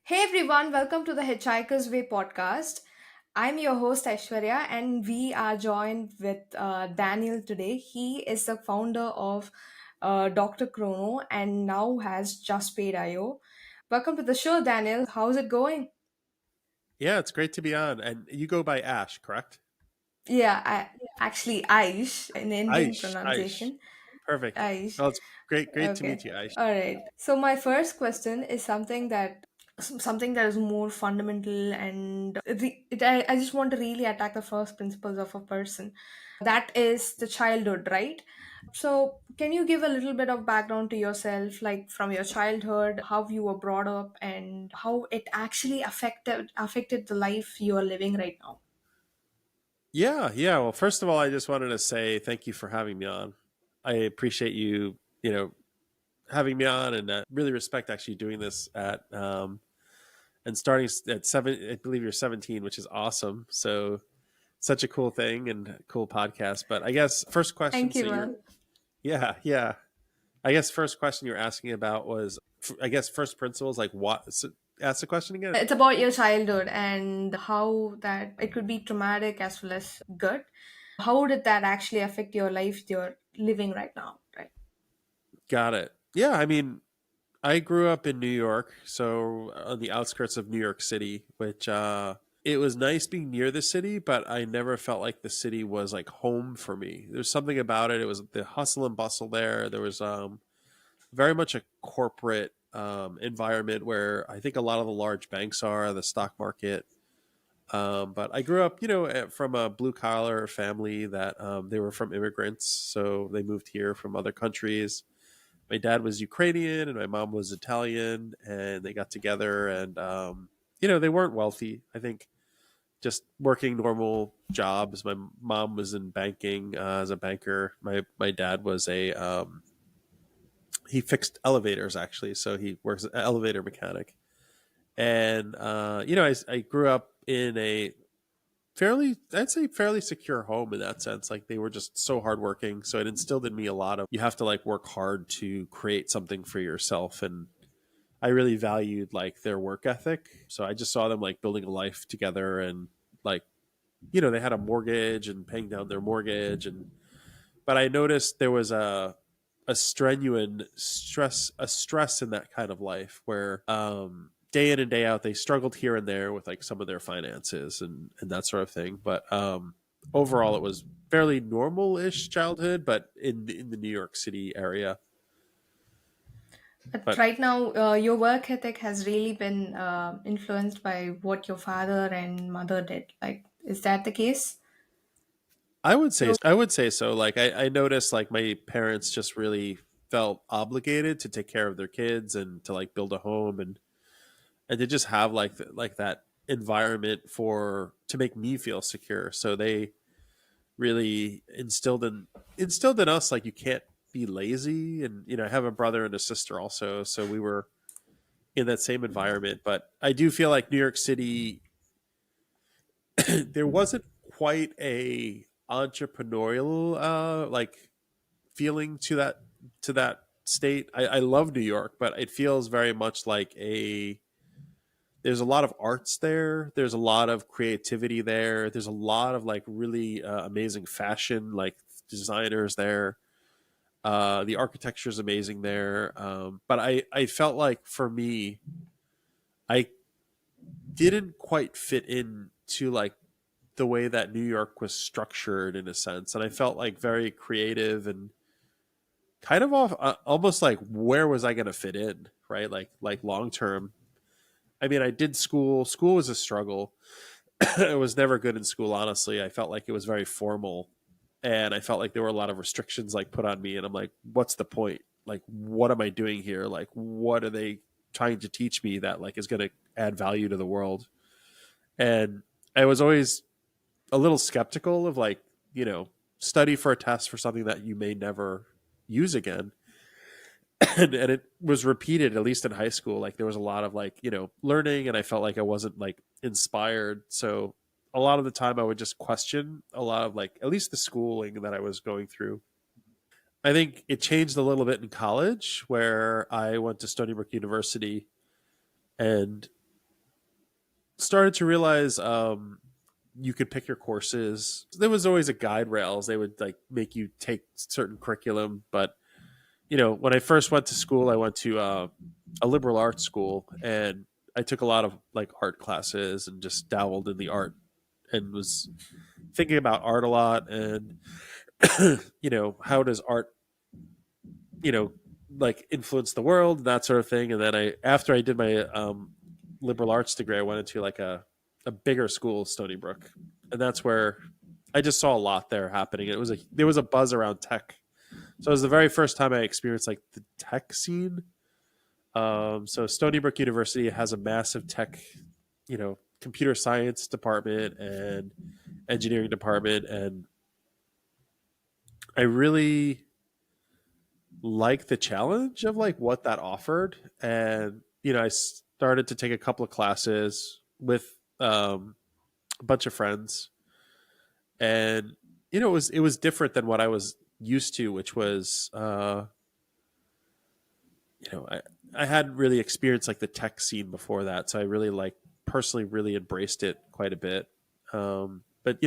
Hey everyone, welcome to the Hitchhiker's Way podcast. I'm your host Aishwarya, and we are joined with Daniel today. He is the founder of Dr. Chrono and now has Just Paid IO. Welcome to the show, Daniel. How's it going? Yeah, it's great to be on. And you go by Ash, correct? Actually, Aish in Indian Aish. pronunciation. Perfect. Aish. Well, it's great to meet Okay. you, Aish. All right. So my first question is something that is more fundamental and I just want to really attack the first principles of a person. That is the childhood, right? So can you give a little bit of background to yourself, like from your childhood, how you were brought up and how it actually affected the life you are living right now? Yeah. Well, first of all, I just wanted to say thank you for having me on. I appreciate you having me on and really respect actually doing this and starting at seven, I believe you're 17, which is awesome. So such a cool thing and a cool podcast. But I guess first question. Thank So you, you're, man. yeah. I guess first question you're asking about was, I guess first principles, like what? So ask the question again. It's about your childhood and how that it could be traumatic as well as good. How did that actually affect your life you're living right now, right? Got it. Yeah, I mean, I grew up in New York, so on the outskirts of New York City, which it was nice being near the city, but I never felt like the city was like home for me. There's something about it. It was the hustle and bustle there. There was very much a corporate environment where I think a lot of the large banks are, the stock market. But I grew up, from a blue collar family that they were from immigrants, so they moved here from other countries. My dad was Ukrainian and my mom was Italian, and they got together and they weren't wealthy. I think just working normal jobs. My mom was in banking as a banker. My dad was a he fixed elevators actually, so he works as an elevator mechanic. And I grew up in a I'd say fairly secure home in that sense. Like they were just so hardworking. So it instilled in me a lot of you have to like work hard to create something for yourself. And I really valued like their work ethic. So I just saw them like building a life together and like, they had a mortgage and paying down their mortgage. But I noticed there was a strenuous stress in that kind of life where day in and day out they struggled here and there with like some of their finances and that sort of thing. But overall, it was fairly normal-ish childhood, but in the New York City area. But But right now, your work ethic has really been influenced by what your father and mother did. Like, is that the case? I would say so. Like I noticed like my parents just really felt obligated to take care of their kids and to like build a home and to just have like that environment for to make me feel secure. So they really instilled in us like you can't be lazy. And I have a brother and a sister also, so we were in that same environment. But I do feel like New York City there wasn't quite a entrepreneurial like feeling to that state. I love New York, but it feels very much like a there's a lot of arts there. There's a lot of creativity there. There's a lot of like really amazing fashion, like designers there. The architecture is amazing there. But I felt like for me, I didn't quite fit in to like the way that New York was structured in a sense. And I felt like very creative and kind of off, almost like where was I going to fit in, right? Like long term. I mean, I did school. School was a struggle. I was never good in school, honestly. I felt like it was very formal, and I felt like there were a lot of restrictions like put on me. And I'm like, what's the point? Like, what am I doing here? Like, what are they trying to teach me that like is going to add value to the world? And I was always a little skeptical of like, study for a test for something that you may never use again. And it was repeated at least in high school. Like there was a lot of like learning, and I felt like I wasn't like inspired. So a lot of the time I would just question a lot of like at least the schooling that I was going through. I think it changed a little bit in college where I went to Stony Brook University, and started to realize you could pick your courses. There was always a guide rails. They would like make you take certain curriculum, but when I first went to school, I went to a liberal arts school, and I took a lot of like art classes and just dabbled in the art and was thinking about art a lot and how does art you know like influence the world, that sort of thing. And then after I did my liberal arts degree, I went into like a bigger school, Stony Brook, and that's where I just saw a lot there happening. There was a buzz around tech, so it was the very first time I experienced like the tech scene. So Stony Brook University has a massive tech, computer science department and engineering department, and I really like the challenge of like what that offered. And I started to take a couple of classes with a bunch of friends, and it was different than what I was used to, which was I hadn't really experienced like the tech scene before that, so I really like personally really embraced it quite a bit. But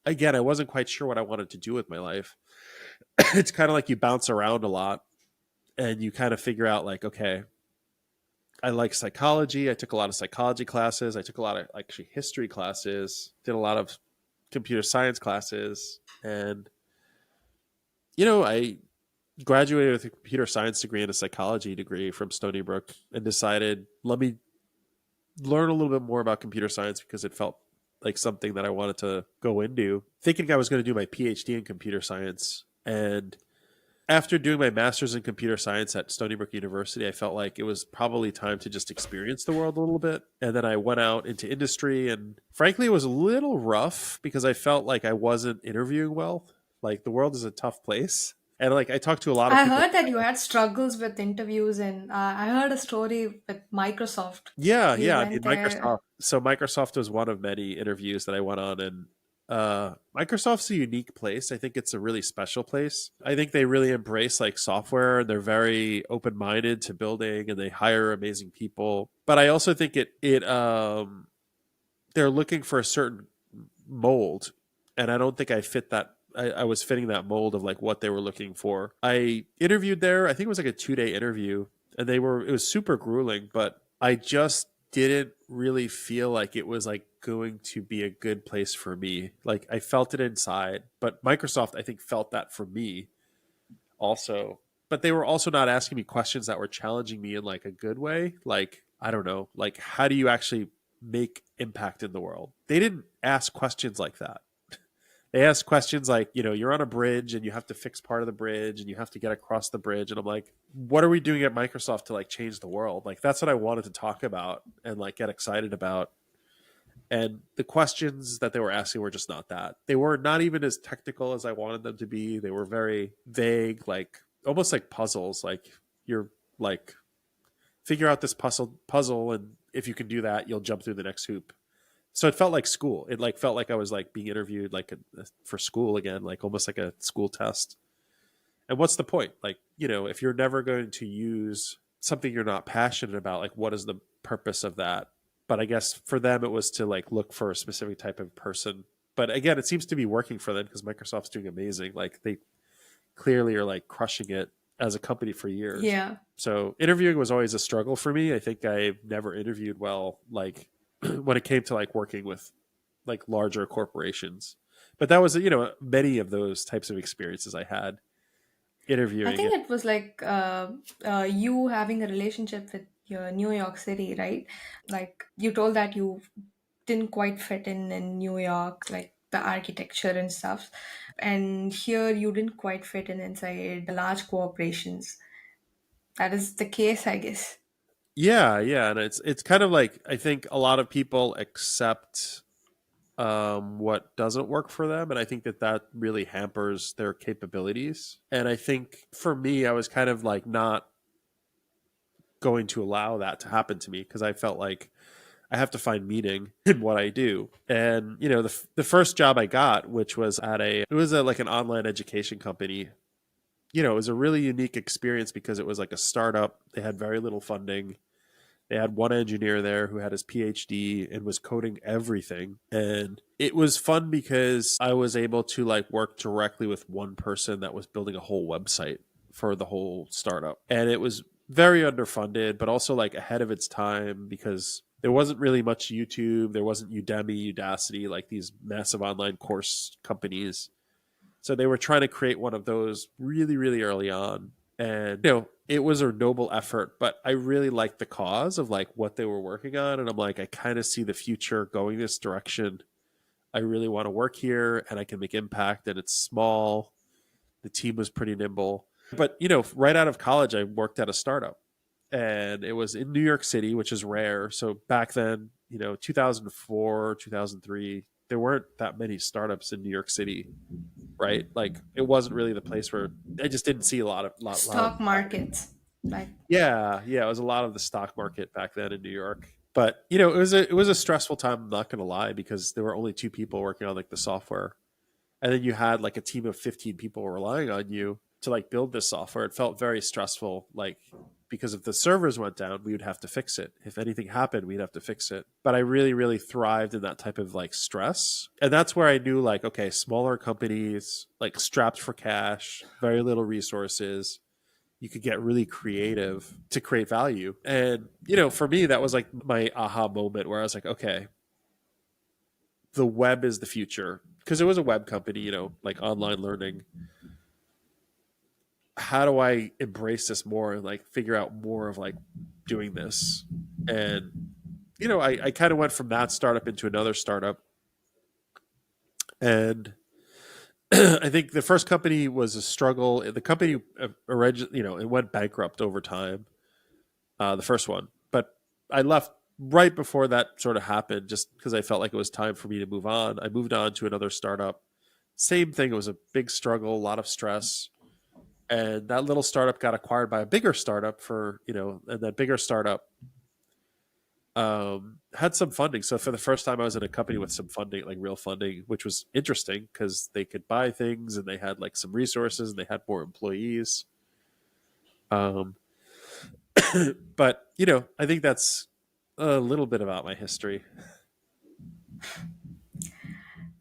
again, I wasn't quite sure what I wanted to do with my life. It's kind of like you bounce around a lot and you kind of figure out like, okay, I like psychology. I took a lot of psychology classes. I took a lot of actually history classes, did a lot of computer science classes. And I graduated with a computer science degree and a psychology degree from Stony Brook, and decided, let me learn a little bit more about computer science because it felt like something that I wanted to go into, thinking I was going to do my PhD in computer science. And after doing my master's in computer science at Stony Brook University, I felt like it was probably time to just experience the world a little bit. And then I went out into industry, and frankly, it was a little rough because I felt like I wasn't interviewing well. Like, the world is a tough place. And like, I talked to a lot of I people. heard that you had struggles with interviews, and I heard a story with Microsoft. Yeah, You yeah. I went mean, there. Microsoft was one of many interviews that I went on, and Microsoft's a unique place. I think it's a really special place. I think they really embrace like software, and they're very open minded to building, and they hire amazing people. But I also think they're looking for a certain mold, and I don't think I fit that. I was fitting that mold of like what they were looking for. I interviewed there. I think it was like a 2-day interview, and it was super grueling, but I just didn't really feel like it was like going to be a good place for me. Like, I felt it inside, but Microsoft I think felt that for me also. But they were also not asking me questions that were challenging me in like a good way. Like, I don't know, like, how do you actually make impact in the world? They didn't ask questions like that. They asked questions like, you're on a bridge and you have to fix part of the bridge and you have to get across the bridge. And I'm like, what are we doing at Microsoft to like change the world? Like, that's what I wanted to talk about and like get excited about. And the questions that they were asking were just not that. They were not even as technical as I wanted them to be. They were very vague, like almost like puzzles. Like, you're like, figure out this puzzle, and if you can do that, you'll jump through the next hoop. So it felt like school. It like felt like I was like being interviewed like for school again, like almost like a school test. And what's the point? Like, if you're never going to use something you're not passionate about, like, what is the purpose of that? But I guess for them, it was to like look for a specific type of person. But again, it seems to be working for them because Microsoft's doing amazing. Like, they clearly are like crushing it as a company for years. Yeah. So interviewing was always a struggle for me. I think I never interviewed well, like when it came to like working with like larger corporations. But that was, many of those types of experiences I had I interviewing. think it was like you having a relationship with your New York City, right? Like you told that you didn't quite fit in New York, like the architecture and stuff. And here you didn't quite fit in inside the large corporations. That is the case, I guess. Yeah, yeah, and it's kind of like I think a lot of people accept what doesn't work for them, and I think that really hampers their capabilities. And I think for me, I was kind of like not going to allow that to happen to me because I felt like I have to find meaning in what I do. And the first job I got, which was like an online education company. It was a really unique experience because it was like a startup. They had very little funding. They had one engineer there who had his PhD and was coding everything. And it was fun because I was able to like work directly with one person that was building a whole website for the whole startup. And it was very underfunded, but also like ahead of its time because there wasn't really much YouTube. There wasn't Udemy, Udacity, like these massive online course companies. So they were trying to create one of those really, really early on. And, it was a noble effort, but I really liked the cause of like what they were working on. And I'm like, I kind of see the future going this direction. I really want to work here and I can make impact. And it's small. The team was pretty nimble. But, right out of college, I worked at a startup and it was in New York City, which is rare. So back then, 2004, 2003, there weren't that many startups in New York City, right? Like it wasn't really the place where I just didn't see a lot of Stock markets, like. yeah, it was a lot of the stock market back then in New York. But it was a stressful time. I'm not going to lie because there were only two people working on like the software, and then you had like a team of 15 people relying on you to like build this software. It felt very stressful, like because if the servers went down, we would have to fix it. If anything happened, we'd have to fix it. But I really, really thrived in that type of like stress. And that's where I knew like, okay, smaller companies, like strapped for cash, very little resources. You could get really creative to create value. And, for me, that was like my aha moment where I was like, okay, the web is the future. Because it was a web company, like online learning. How do I embrace this more and like figure out more of like doing this? And I kind of went from that startup into another startup, and I think the first company was a struggle. The company originally, it went bankrupt over time. The first one, but I left right before that sort of happened, just because I felt like it was time for me to move on. I moved on to another startup. Same thing. It was a big struggle, a lot of stress. And that little startup got acquired by a bigger startup and that bigger startup had some funding. So for the first time, I was in a company with some funding, like real funding, which was interesting because they could buy things and they had like some resources and they had more employees. Um, but I think that's a little bit about my history.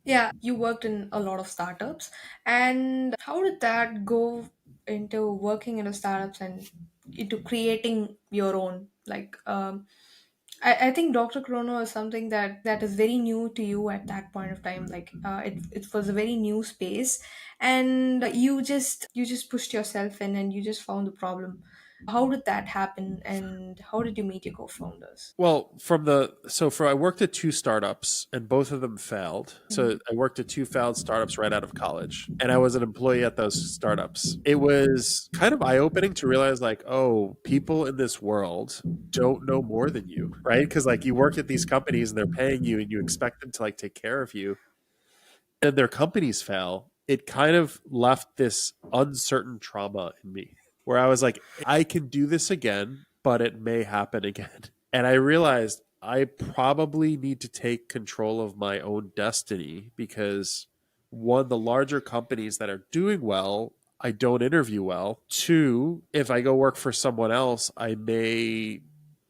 Yeah, you worked in a lot of startups. And how did that go into working in a startups and into creating your own? Like, I think Dr. Chrono is something that is very new to you at that point of time. Like, it was a very new space, and you just pushed yourself in and you just found the problem. How did that happen, and how did you meet your co-founders? Well, I worked at two startups and both of them failed. So I worked at two failed startups right out of college and I was an employee at those startups. It was kind of eye opening to realize like, oh, people in this world don't know more than you, right? Because like you work at these companies and they're paying you and you expect them to like take care of you and their companies fail. It kind of left this uncertain trauma in me where I was like, I can do this again, but it may happen again. And I realized I probably need to take control of my own destiny because one, the larger companies that are doing well, I don't interview well. Two, if I go work for someone else, I may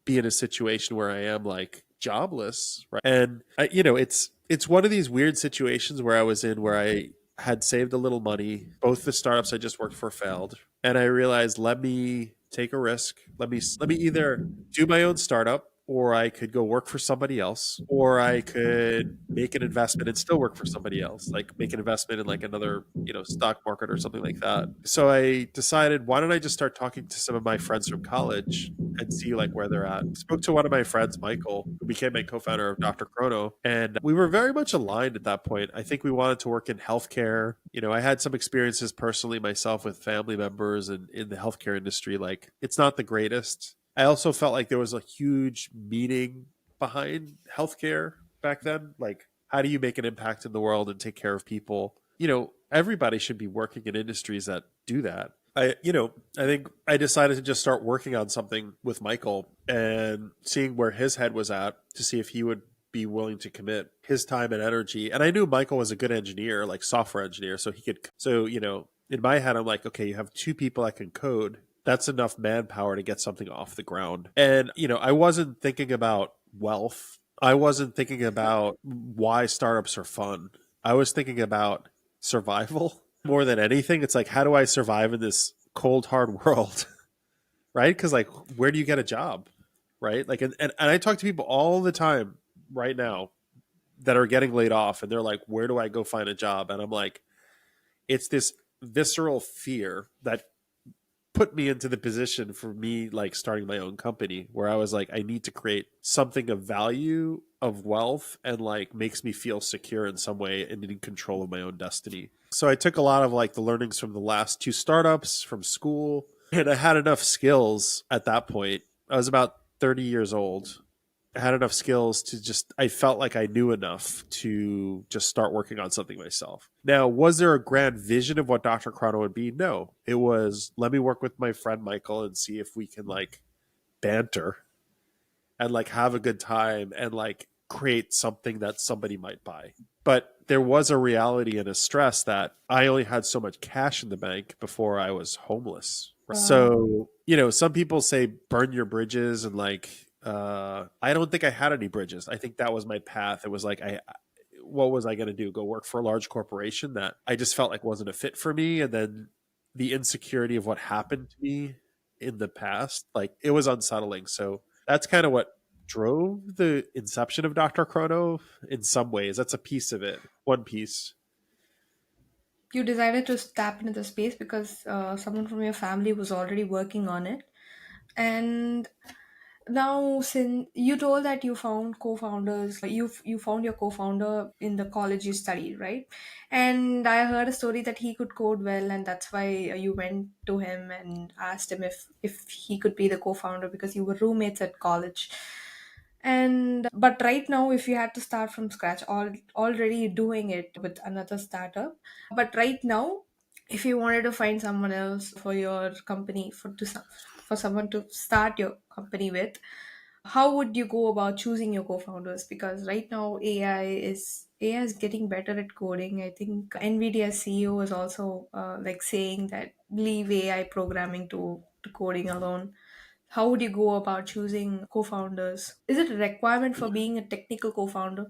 be in a situation where I am like jobless, right? And it's one of these weird situations where I was in where I had saved a little money. Both the startups I just worked for failed, and I realized let me take a risk. Let me either do my own startup or I could go work for somebody else or I could make an investment and still work for somebody else, like make an investment in like another, stock market or something like that. So I decided why don't I just start talking to some of my friends from college and see like where they're at. Spoke to one of my friends, Michael, who became a co-founder of DrChrono, and we were very much aligned at that point. I think we wanted to work in healthcare. I had some experiences personally myself with family members and in the healthcare industry. Like it's not the greatest. I also felt like there was a huge meaning behind healthcare back then. Like, how do you make an impact in the world and take care of people? Everybody should be working in industries that do that. I think I decided to just start working on something with Michael and seeing where his head was at to see if he would be willing to commit his time and energy. And I knew Michael was a good engineer, like software engineer, so he could. So in my head, I'm like, okay, you have two people that can code. That's enough manpower to get something off the ground. And, I wasn't thinking about wealth. I wasn't thinking about why startups are fun. I was thinking about survival more than anything. It's like, how do I survive in this cold, hard world? Right? Because, like, where do you get a job? Right? Like, and I talk to people all the time right now that are getting laid off, and they're like, where do I go find a job? And I'm like, it's this visceral fear that put me into the position for me like starting my own company, where I was like, I need to create something of value, of wealth, and like makes me feel secure in some way and in control of my own destiny. So I took a lot of like the learnings from the last two startups from school, and I had enough skills at that point. I was about 30 years old. I had enough skills to just, I felt like I knew enough to just start working on something myself. Now, was there a grand vision of what DrChrono would be? No. It was, let me work with my friend Michael and see if we can like banter and like have a good time and like create something that somebody might buy. But there was a reality and a stress that I only had so much cash in the bank before I was homeless. So, some people say burn your bridges and like, I don't think I had any bridges. I think that was my path. It was like, what was I going to do? Go work for a large corporation that I just felt like wasn't a fit for me. And then the insecurity of what happened to me in the past, like it was unsettling. So that's kind of what drove the inception of DrChrono in some ways. That's a piece of it, one piece. You decided to tap into the space because someone from your family was already working on it. And now, since you told that you found co-founders, you found your co-founder in the college you studied, right? And I heard a story that he could code well, and that's why you went to him and asked him if he could be the co-founder because you were roommates at college. And but right now, if you had to start from scratch, already doing it with another startup, but right now, if you wanted to find someone else for your company for someone to start your company with, how would you go about choosing your co-founders? Because right now AI is getting better at coding. I think Nvidia CEO is also like saying that leave AI programming to coding alone. How would you go about choosing co-founders? Is it a requirement for being a technical co-founder?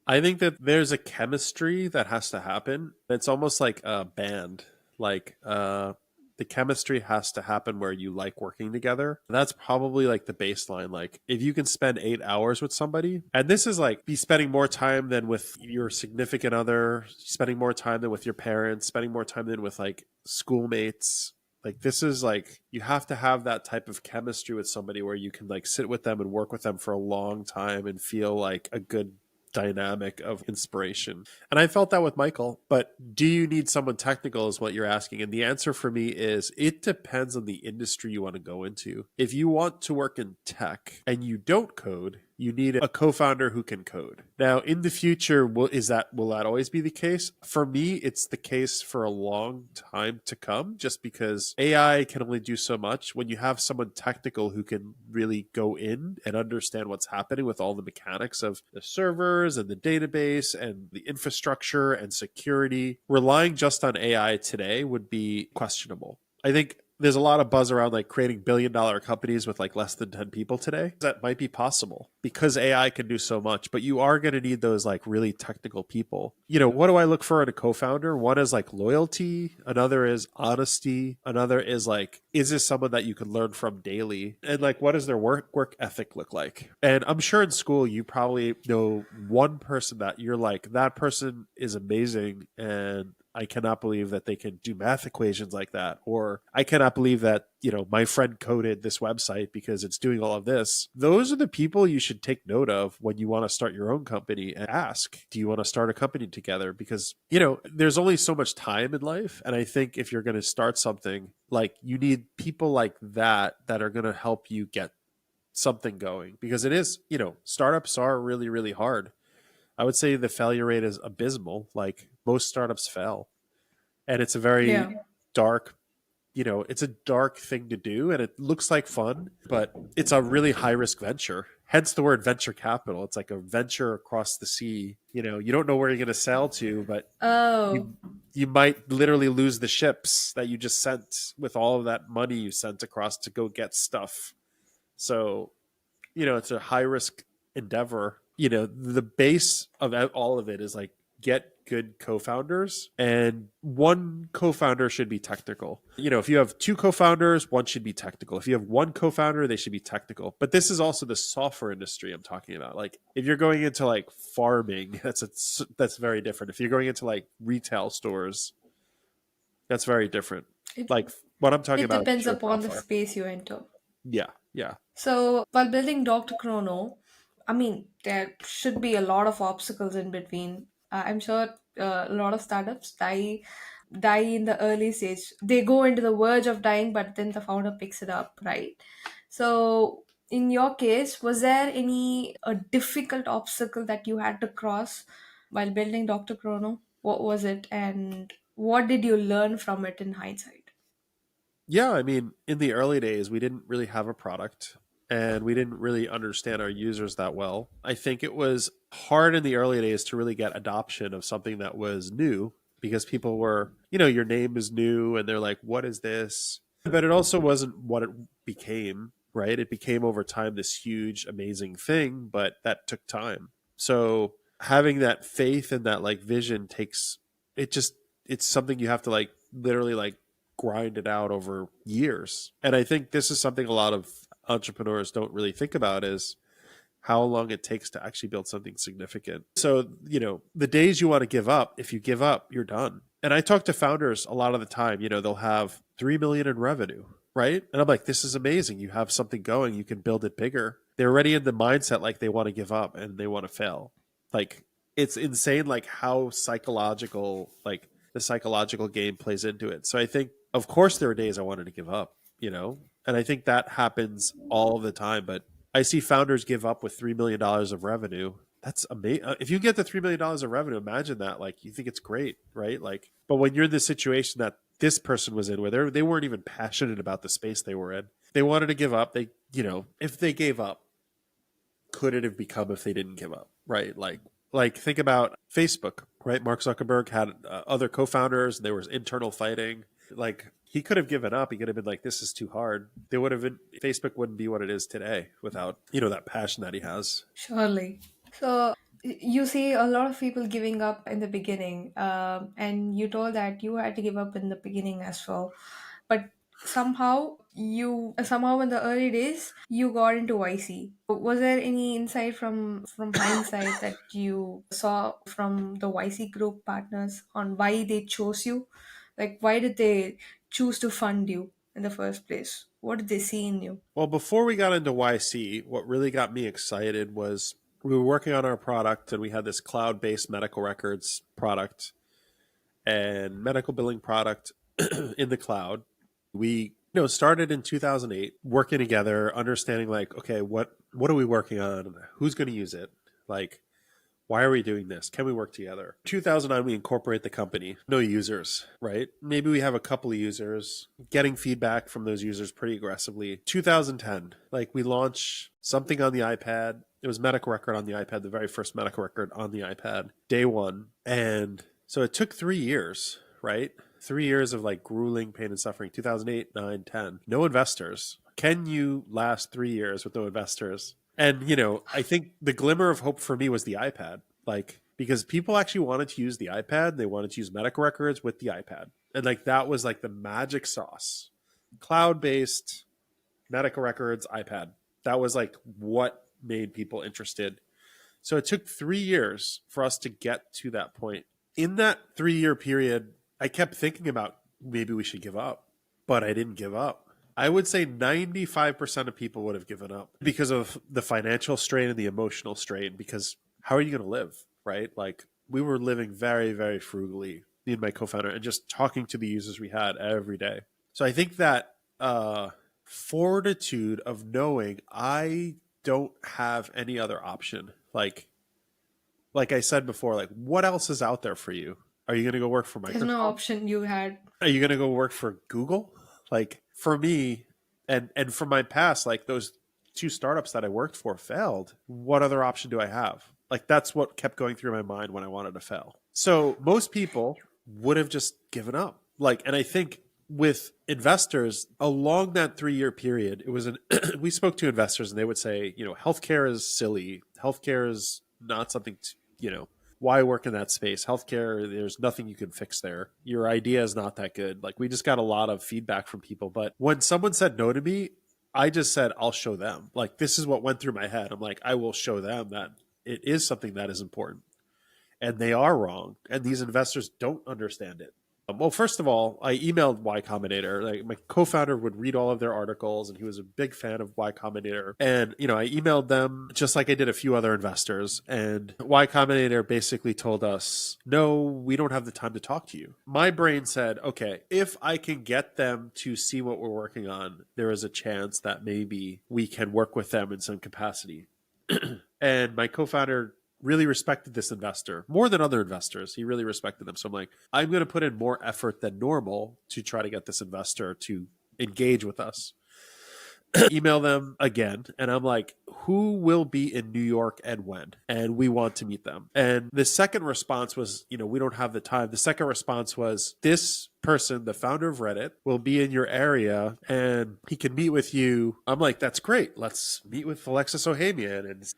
I think that there's a chemistry that has to happen. It's almost like a band. Like the chemistry has to happen where you like working together. That's probably like the baseline. Like if you can spend 8 hours with somebody, and this is like be spending more time than with your significant other, spending more time than with your parents, spending more time than with like schoolmates. Like this is like you have to have that type of chemistry with somebody where you can like sit with them and work with them for a long time and feel like a good dynamic of inspiration. And I felt that with Michael. But do you need someone technical, is what you're asking. And the answer for me is it depends on the industry you want to go into. If you want to work in tech and you don't code, you need a co-founder who can code. Now, in the future, will that always be the case? For me, it's the case for a long time to come, just because AI can only do so much. When you have someone technical who can really go in and understand what's happening with all the mechanics of the servers and the database and the infrastructure and security, relying just on AI today would be questionable. I think there's a lot of buzz around like creating billion-dollar companies with like less than 10 people today. That might be possible because AI can do so much, but you are going to need those like really technical people. What do I look for in a co-founder? One is like loyalty, another is honesty, another is like, is this someone that you can learn from daily? And like, what does their work ethic look like? And I'm sure in school you probably know one person that you're like, that person is amazing and I cannot believe that they can do math equations like that. Or I cannot believe that, my friend coded this website because it's doing all of this. Those are the people you should take note of when you want to start your own company and ask, do you want to start a company together? Because, there's only so much time in life. And I think if you're going to start something, like you need people like that are going to help you get something going, because it is, startups are really, really hard. I would say the failure rate is abysmal. Like most startups fail. And it's a very Yeah. dark, it's a dark thing to do and it looks like fun, but it's a really high risk venture. hence the word venture capital. It's like a venture across the sea. You know, you don't know where you're going to sail to, but Oh, you you might literally lose the ships that you just sent with all of that money you sent across to go get stuff. So, you know, it's a high risk endeavor. You know, the base of all of it is like get good co-founders, and one co-founder should be technical. You know, if you have two co-founders, one should be technical. If you have one co-founder, they should be technical. But this is also the software industry I'm talking about. Like if you're going into like farming, that's very different. If you're going into like retail stores, that's very different. it Like what I'm talking it about is depends pure upon the software. space you enter. Yeah, yeah. So while building Dr. Chrono, I mean, there should be a lot of obstacles in between. I'm sure a lot of startups die in the early stage. They go into the verge of dying, but then the founder picks it up, right? So in your case, was there any a difficult obstacle that you had to cross while building Dr. Chrono? What was it, and what did you learn from it in hindsight? Yeah, I mean, in the early days, we didn't really have a product and we didn't really understand our users that well. I think it was hard in the early days to really get adoption of something that was new because people were, you know, your name is new and they're like, what is this? But it also wasn't what it became, right? It became over time this huge, amazing thing, but that took time. So having that faith and that like vision takes it just it's something you have to like literally like grind it out over years. And I think this is something a lot of entrepreneurs don't really think about is how long it takes to actually build something significant. So, you know, the days you want to give up, if you give up, you're done. And I talk to founders a lot of the time, you know, they'll have 3 million in revenue, right? And I'm like, this is amazing. You have something going, you can build it bigger. They're already in the mindset like they want to give up and they want to fail. Like it's insane like how psychological like the psychological game plays into it. So I think of course there are days I wanted to give up, you know, and I think that happens all the time. But I see founders give up with $3 million of revenue. That's amazing. If you get the $3 million of revenue, imagine that. Like you think it's great, right? Like, but when you're in the situation that this person was in, where they weren't even passionate about the space they were in, they wanted to give up. They, you know, if they gave up, could it have become if they didn't give up, right? Like think about Facebook, right? Mark Zuckerberg had other co-founders. There was internal fighting. Like he could have given up. He could have been like, "This is too hard." They would have been. Facebook wouldn't be what it is today without you know that passion that he has. Surely. So you see a lot of people giving up in the beginning, and you told that you had to give up in the beginning as well. But somehow in the early days you got into YC. Was there any insight from hindsight that you saw from the YC group partners on why they chose you? Like why did they choose to fund you in the first place? What did they see in you? Well, before we got into YC, what really got me excited was we were working on our product and we had this cloud-based medical records product and medical billing product in the cloud. We started in 2008 working together, understanding like, okay, what are we working on? Who's going to use it? Like, why are we doing this? Can we work together? 2009, we incorporate the company. No users, right? Maybe we have a couple of users, getting feedback from those users pretty aggressively. 2010, like we launch something on the iPad. It was medical record on the iPad, the very first medical record on the iPad, day one. And so it took 3 years, right? 3 years of like grueling pain and suffering. 2008, 9, 10. No investors. Can you last 3 years with no investors? And I think the glimmer of hope for me was the iPad, like because people actually wanted to use the iPad, they wanted to use medical records with the iPad, and like that was like the magic sauce, cloud-based medical records iPad. That was like what made people interested. So it took 3 years for us to get to that point. In that 3 year period, I kept thinking about maybe we should give up, but I didn't give up. I would say 95% of people would have given up because of the financial strain and the emotional strain. Because how are you going to live, right? Like we were living very, very frugally, me and my co founder, and just talking to the users we had every day. So I think that fortitude of knowing I don't have any other option. Like I said before, like what else is out there for you? Are you going to go work for There's no Microsoft? option you had. Are you going to go work for Google? Like for me, and from my past, like those two startups that I worked for failed. What other option do I have? Like, that's what kept going through my mind when I wanted to fail. So most people would have just given up. Like, and I think with investors along that 3 year period, it was an we spoke to investors and they would say, healthcare is silly. Healthcare is not something to, why work in that space? Healthcare, there's nothing you can fix there. Your idea is not that good. Like, we just got a lot of feedback from people. But when someone said no to me, I just said, I'll show them. Like, this is what went through my head. I'm like, I will show them that it is something that is important. And they are wrong. And these investors don't understand it. Well, first of all, I emailed Y Combinator. Like, my co-founder would read all of their articles, and he was a big fan of Y Combinator. And I emailed them just like I did a few other investors. And Y Combinator basically told us, "No, we don't have the time to talk to you." My brain said, "Okay, if I can get them to see what we're working on, there is a chance that maybe we can work with them in some capacity." And my co-founder really respected this investor more than other investors. He really respected them. So I'm like, I'm going to put in more effort than normal to try to get this investor to engage with us. Email them again. And I'm like, who will be in New York and when? And we want to meet them. And the second response was, we don't have the time. The second response was, this person, the founder of Reddit, will be in your area and he can meet with you. I'm like, that's great. Let's meet with Alexis Ohamian and,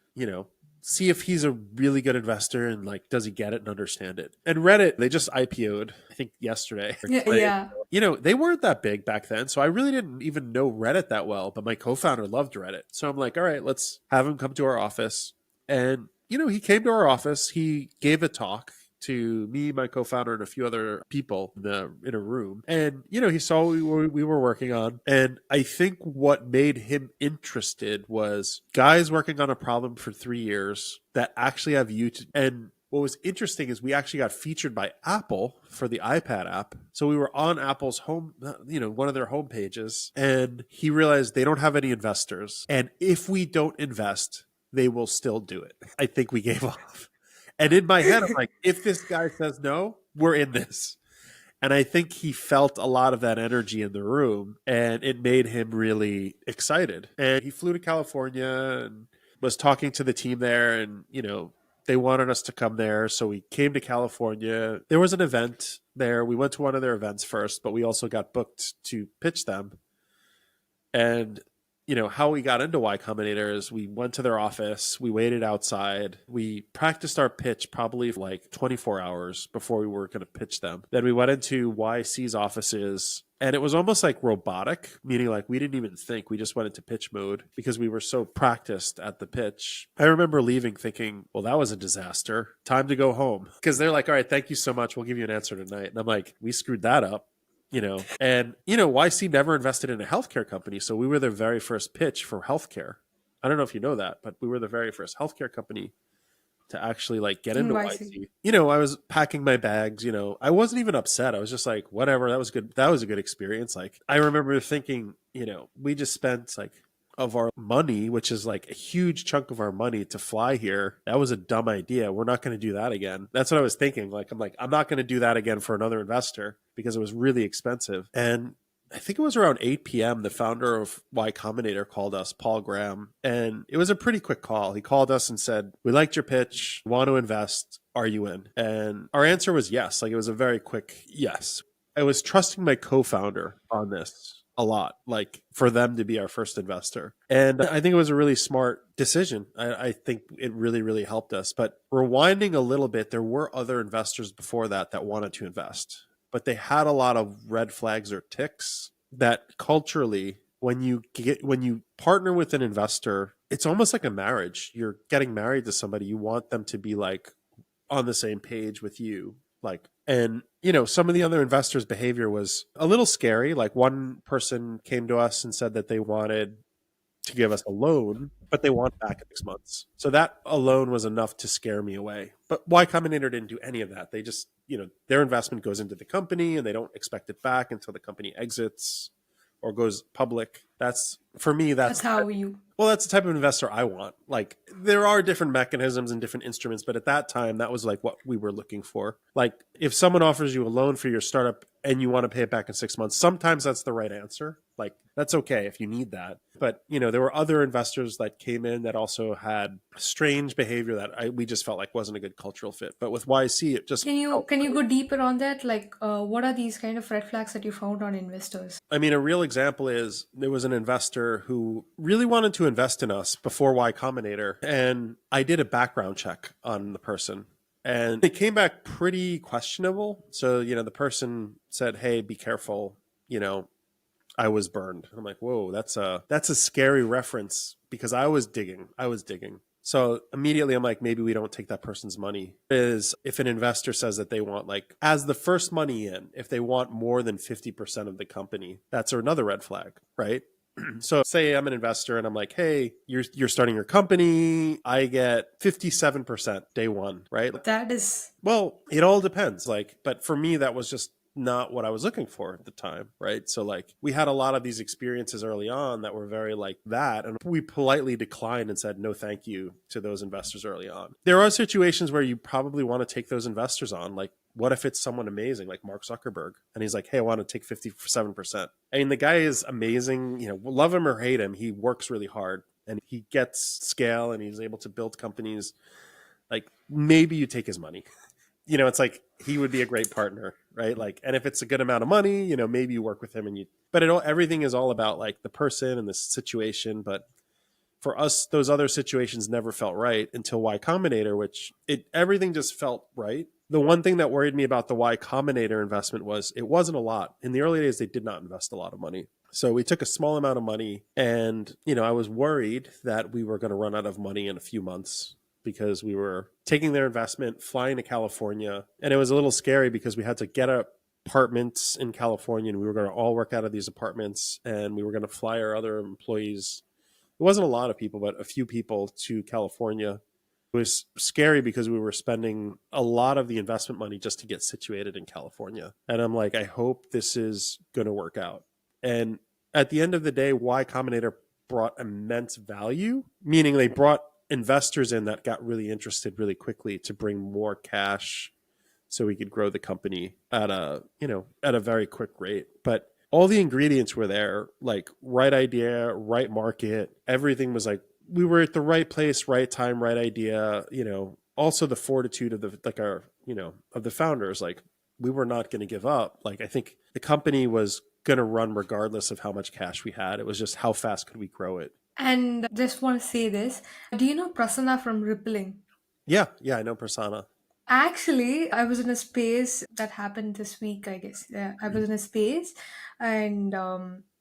see if he's a really good investor and like, does he get it and understand it? And Reddit, they just IPO'd, I think yesterday. Yeah. They weren't that big back then. So I really didn't even know Reddit that well, but my co-founder loved Reddit. So I'm like, all right, let's have him come to our office. And, he came to our office. He gave a talk to me, my co-founder, and a few other people in a room. And, he saw what we were working on. And I think what made him interested was guys working on a problem for 3 years that actually have YouTube. And what was interesting is we actually got featured by Apple for the iPad app. So we were on Apple's home, one of their home pages. And he realized they don't have any investors. And if we don't invest, they will still do it. I think we gave up. And in my head, I'm like, if this guy says no, we're in this. And I think he felt a lot of that energy in the room, and it made him really excited. And he flew to California and was talking to the team there, and, they wanted us to come there. So we came to California. There was an event there. We went to one of their events first, but we also got booked to pitch them. And how we got into Y Combinator is we went to their office, we waited outside, we practiced our pitch probably like 24 hours before we were going to pitch them. Then we went into YC's offices, and it was almost like robotic, meaning like we didn't even think, we just went into pitch mode because we were so practiced at the pitch. I remember leaving thinking, well, that was a disaster. Time to go home. Because they're like, all right, thank you so much. We'll give you an answer tonight. And I'm like, we screwed that up. And YC never invested in a healthcare company. So we were their very first pitch for healthcare. I don't know if you know that, but we were the very first healthcare company to actually like get into YC. I was packing my bags, I wasn't even upset. I was just like, whatever, that was good. That was a good experience. Like, I remember thinking, we just spent like of our money, which is like a huge chunk of our money to fly here. That was a dumb idea. We're not going to do that again. That's what I was thinking. Like, I'm not going to do that again for another investor because it was really expensive. And I think it was around 8 p.m. the founder of Y Combinator called us, Paul Graham. And it was a pretty quick call. He called us and said, we liked your pitch, want to invest. Are you in? And our answer was yes. Like, it was a very quick yes. I was trusting my co-founder on this a lot, like for them to be our first investor. And I think it was a really smart decision. I think it really, really helped us. But rewinding a little bit, there were other investors before that wanted to invest, but they had a lot of red flags or ticks that culturally, when you partner with an investor, it's almost like a marriage. You're getting married to somebody. You want them to be like on the same page with you. Like, and some of the other investors' behavior was a little scary. Like, one person came to us and said that they wanted to give us a loan, but they want back in 6 months. So that alone was enough to scare me away. But Y Combinator didn't do any of that. They just, their investment goes into the company and they don't expect it back until the company exits or goes public. That's, for me, that's how you. Well, that's the type of investor I want. Like, there are different mechanisms and different instruments, but at that time, that was like what we were looking for. Like, if someone offers you a loan for your startup and you want to pay it back in 6 months, sometimes that's the right answer. Like, that's okay if you need that. but there were other investors that came in that also had strange behavior that we just felt like wasn't a good cultural fit. But with YC, it just Can you felt can you right. go deeper on that? Like, what are these kind of red flags that you found on investors? I mean, a real example is there was an investor who really wanted to invest in us before Y Combinator, and I did a background check on the person, and it came back pretty questionable. So, the person said, "Hey, be careful. You know, I was burned." I'm like, "Whoa, that's a scary reference," because I was digging. I was digging. So immediately I'm like, maybe we don't take that person's money. Is if an investor says that they want, like, as the first money in, if they want more than 50% of the company, that's another red flag, right? So say I'm an investor and I'm like, hey, you're starting your company. I get 57% day one, right? That is Well, it all depends. Like, but for me, that was just not what I was looking for at the time, right? So, like, we had a lot of these experiences early on that were very like that. And we politely declined and said no thank you to those investors early on. There are situations where you probably want to take those investors on. Like, what if it's someone amazing like Mark Zuckerberg? And he's like, hey, I want to take 57%. I mean, the guy is amazing. Love him or hate him, he works really hard and he gets scale and he's able to build companies. Like, maybe you take his money. It's like he would be a great partner, right? Like, and if it's a good amount of money, maybe you work with him but everything is all about like the person and the situation. But for us, those other situations never felt right until Y Combinator, which everything just felt right. The one thing that worried me about the Y Combinator investment was it wasn't a lot. In the early days, they did not invest a lot of money. So we took a small amount of money and, I was worried that we were going to run out of money in a few months because we were taking their investment, flying to California. And it was a little scary because we had to get apartments in California and we were going to all work out of these apartments and we were going to fly our other employees. It wasn't a lot of people, but a few people to California. It was scary because we were spending a lot of the investment money just to get situated in California. And I'm like, I hope this is going to work out. And at the end of the day, Y Combinator brought immense value, meaning they brought investors in that got really interested really quickly to bring more cash so we could grow the company at a very quick rate. But all the ingredients were there, like right idea, right market. Everything was like we were at the right place, right time, right idea. Also the fortitude of of the founders. Like, we were not going to give up. Like, I think the company was going to run regardless of how much cash we had. It was just how fast could we grow it. and just want to say this. Do you know Prasanna from Rippling? Yeah, yeah, I know Persona. Actually, I was in a space that happened this week, I guess. I was in a space and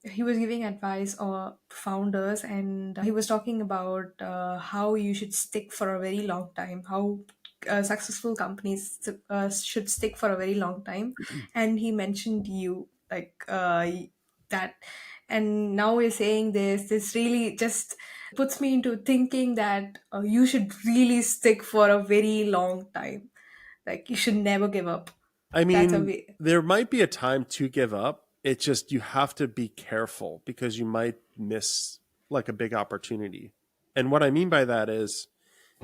he was giving advice to founders and he was talking about how you should stick for a very long time, how successful companies should stick for a very long time. And he mentioned you, like that. And now we're saying this really just puts me into thinking that you should really stick for a very long time, like you should never give up. I That's a mean, way. there might be a time to give up. It's just you have to be careful because you might miss like a big opportunity. And what I mean by that is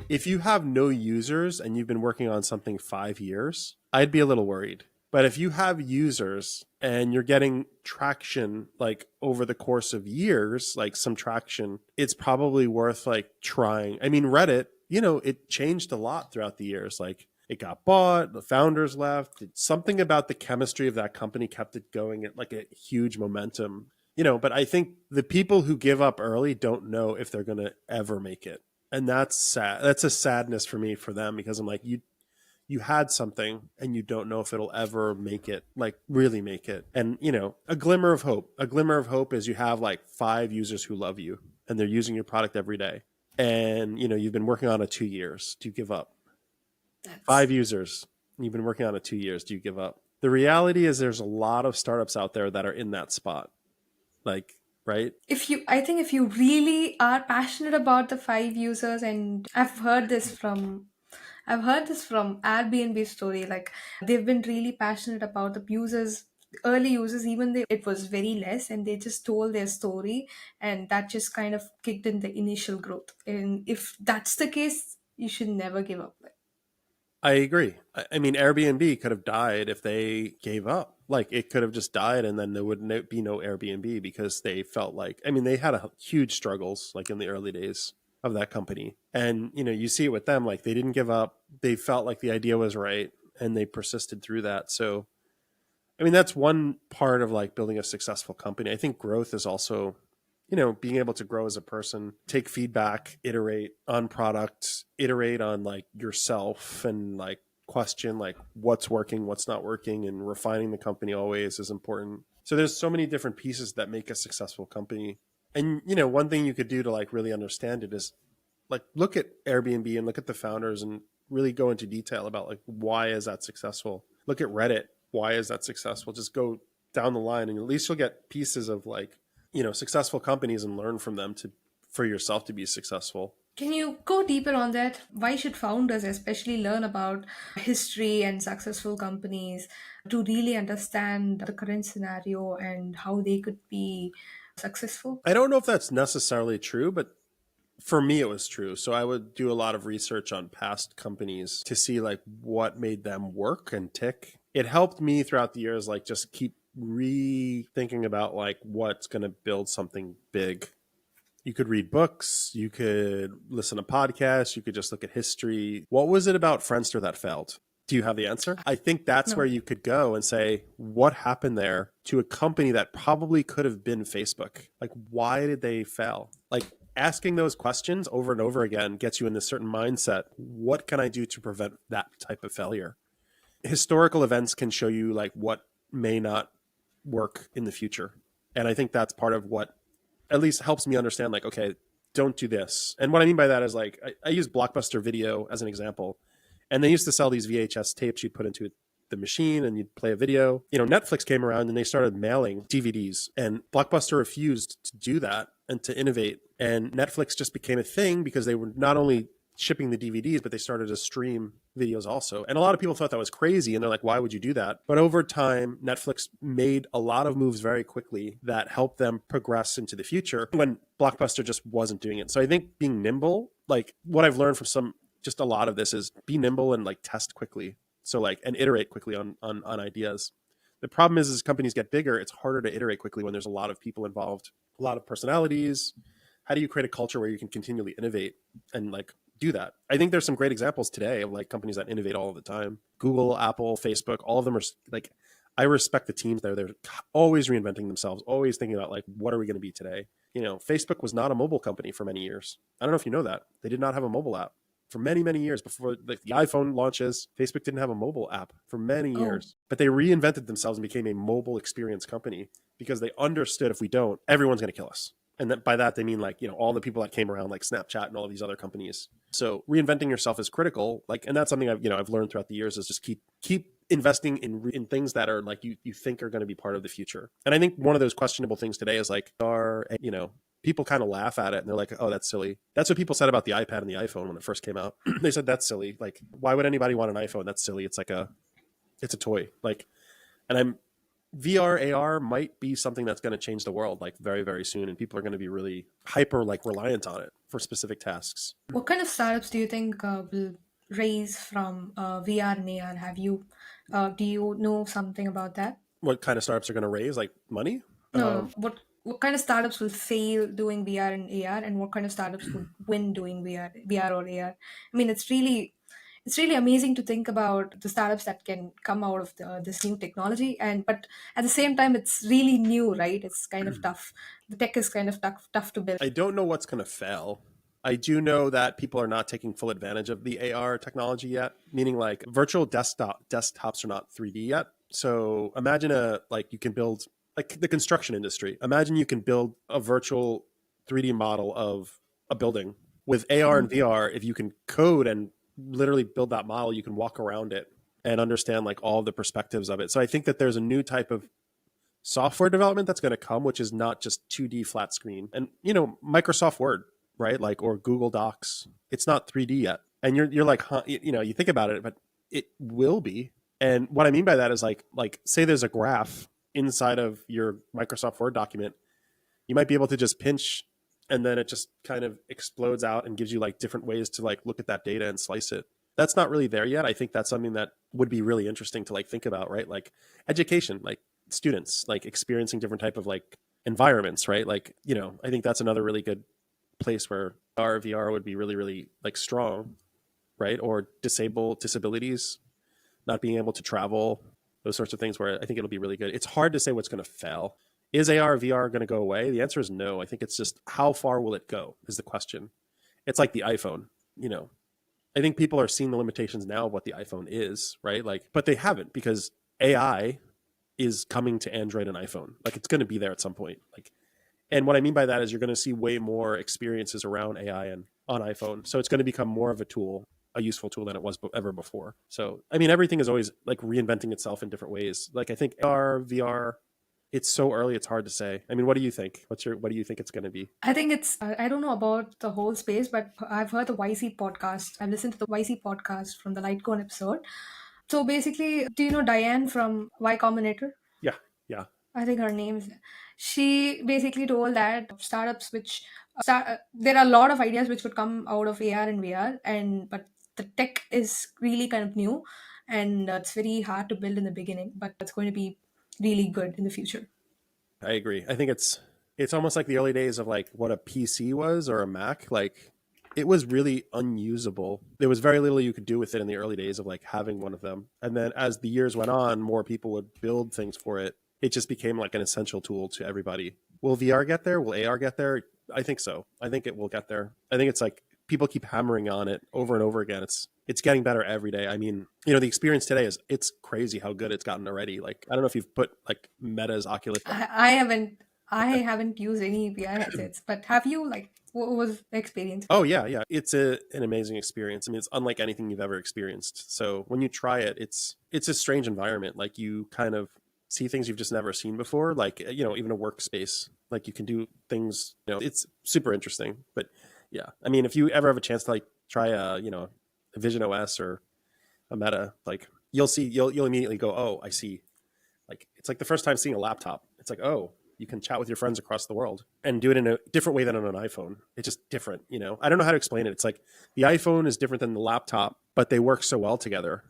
if you have no users and you've been working on something 5 years, I'd be a little worried. But if you have users and you're getting traction like over the course of years, like some traction, it's probably worth like trying. I mean, Reddit, it changed a lot throughout the years. Like, it got bought, the founders left. Something about the chemistry of that company kept it going at like a huge momentum. But I think the people who give up early don't know if they're going to ever make it. And that's sad. That's a sadness for me for them because I'm like, you had something and you don't know if it'll ever make it, like really make it. And a glimmer of hope. A glimmer of hope is you have like 5 users who love you and they're using your product every day. And you've been working on it 2 years. Do you give up? That's 5 users. You've been working on it 2 years. Do you give up? The reality is there's a lot of startups out there that are in that spot. Like, right? if you I think if you really are passionate about the 5 users, and I've heard this from Airbnb story, like they've been really passionate about the users, early users, even though it was very less, and they just told their story, and that just kind of kicked in the initial growth. And if that's the case, you should never give up. I agree. I mean, Airbnb could have died if they gave up. Like it could have just died and then there would be no Airbnb because they felt like, I mean, they had huge struggles like in the early days of that company. And, you see it with them, like they didn't give up. They felt like the idea was right and they persisted through that. So, I mean, that's one part of like building a successful company. I think growth is also, being able to grow as a person, take feedback, iterate on products, iterate on like yourself and like question like what's working, what's not working, and refining the company always is important. So there's so many different pieces that make a successful company. And one thing you could do to like really understand it is like look at Airbnb and look at the founders and really go into detail about like why is that successful. Look at Reddit, why is that successful? Just go down the line and at least you'll get pieces of like successful companies and learn from them to for yourself to be successful. Can you go deeper on that? Why should founders especially learn about history and successful companies to really understand the current scenario and how they could be successful? I don't know if that's necessarily true, but for me it was true. So I would do a lot of research on past companies to see like what made them work and tick. It helped me throughout the years like just keep rethinking about like what's going to build something big. You could read books, you could listen to podcasts, you could just look at history. What was it about Friendster that failed? Do you have the answer? I think that's where No. you could go and say, what happened there to a company that probably could have been Facebook? Like, why did they fail? Like, asking those questions over and over again gets you in this certain mindset. What can I do to prevent that type of failure? Historical events can show you like what may not work in the future. And I think that's part of what at least helps me understand like, okay, don't do this. And what I mean by that is like, I use Blockbuster Video as an example. And they used to sell these VHS tapes you'd put into the machine and you'd play a video. Netflix came around and they started mailing DVDs, and Blockbuster refused to do that and to innovate. And Netflix just became a thing because they were not only shipping the DVDs, but they started to stream videos also. And a lot of people thought that was crazy. And they're like, why would you do that? But over time, Netflix made a lot of moves very quickly that helped them progress into the future when Blockbuster just wasn't doing it. So I think being nimble, like what I've learned from just a lot of this is be nimble and like test quickly. So like, and iterate quickly on ideas. The problem is as companies get bigger, it's harder to iterate quickly when there's a lot of people involved, a lot of personalities. How do you create a culture where you can continually innovate and like do that? I think there's some great examples today of like companies that innovate all the time. Google, Apple, Facebook, all of them are like, I respect the teams there. They're always reinventing themselves, always thinking about like, what are we going to be today? Facebook was not a mobile company for many years. I don't know if you know that. They did not have a mobile app for many, many years before the iPhone launches. Facebook didn't have a mobile app for many Oh, years, but they reinvented themselves and became a mobile experience company because they understood if we don't, everyone's going to kill us. And that, by that, they mean like, all the people that came around like Snapchat and all these other companies. So reinventing yourself is critical. Like, and that's something I've learned throughout the years is just keep investing in things that are like, you think are going to be part of the future. And I think one of those questionable things today is like, people kind of laugh at it and they're like, oh, that's silly. That's what people said about the iPad and the iPhone when it first came out. They said, that's silly. Like, why would anybody want an iPhone? That's silly. It's it's a toy. Like, and VR AR might be something that's going to change the world like very, very soon. And people are going to be really hyper like reliant on it for specific tasks. what kind of startups do you think will raise from VR and AR? Do you know something about that? What kind of startups are going to raise like money? No, no. What kind of startups will fail doing VR and AR, and what kind of startups would win doing VR or AR? I mean, it's really amazing to think about the startups that can come out of this new technology, and but at the same time, it's really new, right? It's kind of tough. The tech is kind of tough to build. I don't know what's going to fail. I do know that people are not taking full advantage of the AR technology yet, meaning like virtual desktops are not 3D yet. So imagine you can build like the construction industry. Imagine you can build a virtual 3D model of a building with AR and VR. If you can code and literally build that model, you can walk around it and understand like all the perspectives of it. So I think that there's a new type of software development that's going to come, which is not just 2D flat screen. And Microsoft Word, right? Like, or Google Docs, it's not 3D yet. And you're like, huh, you think about it, but it will be. And what I mean by that is like say there's a graph inside of your Microsoft Word document, you might be able to just pinch and then it just kind of explodes out and gives you like different ways to like look at that data and slice it. That's not really there yet. I think that's something that would be really interesting to like think about, right? Like education, like students, like experiencing different type of like environments, right? Like, I think that's another really good place where our VR would be really, really like strong, right? Or disabilities, not being able to travel, those sorts of things where I think it'll be really good. It's hard to say what's going to fail. Is AR, VR going to go away? The answer is no. I think it's just how far will it go is the question. It's like the iPhone, you know. I think people are seeing the limitations now of what the iPhone is, right? Like, but they haven't because AI is coming to Android and iPhone. Like, it's going to be there at some point. Like, and what I mean by that is you're going to see way more experiences around AI and on iPhone. So it's going to become more of a tool, a useful tool than it was ever before. So, I mean, everything is always like reinventing itself in different ways. Like, I think AR, VR, it's so early, it's hard to say. I mean, what do you think? What do you think it's going to be? I think I don't know about the whole space, but I've heard the YC podcast. I've listened to the YC podcast from the Litecoin episode. So basically, do you know Diane from Y Combinator? Yeah, yeah. I think her name is. She basically told that startups which there are a lot of ideas which would come out of AR and VR, and but the tech is really kind of new, and it's very hard to build in the beginning, but it's going to be really good in the future. I agree. I think it's almost like the early days of like what a PC was or a Mac. Like it was really unusable. There was very little you could do with it in the early days of like having one of them. And then as the years went on, more people would build things for it. It just became like an essential tool to everybody. Will VR get there? Will AR get there? I think so. I think it will get there. I think it's like people keep hammering on it over and over again. It's getting better every day. I mean, the experience today is it's crazy how good it's gotten already. Like I don't know if you've put like Meta's Oculus. I haven't I haven't used any VR headsets, but have you like what was the experience? Oh yeah, yeah. It's an amazing experience. I mean, it's unlike anything you've ever experienced. So when you try it, it's a strange environment. Like you kind of see things you've just never seen before. Like even a workspace. Like you can do things. It's super interesting. But yeah, I mean, if you ever have a chance to like try a Vision OS or a Meta, like you'll immediately go, oh, I see. Like it's like the first time seeing a laptop. It's like, oh, you can chat with your friends across the world and do it in a different way than on an iPhone. It's just different. I don't know how to explain it. It's like the iPhone is different than the laptop, but they work so well together.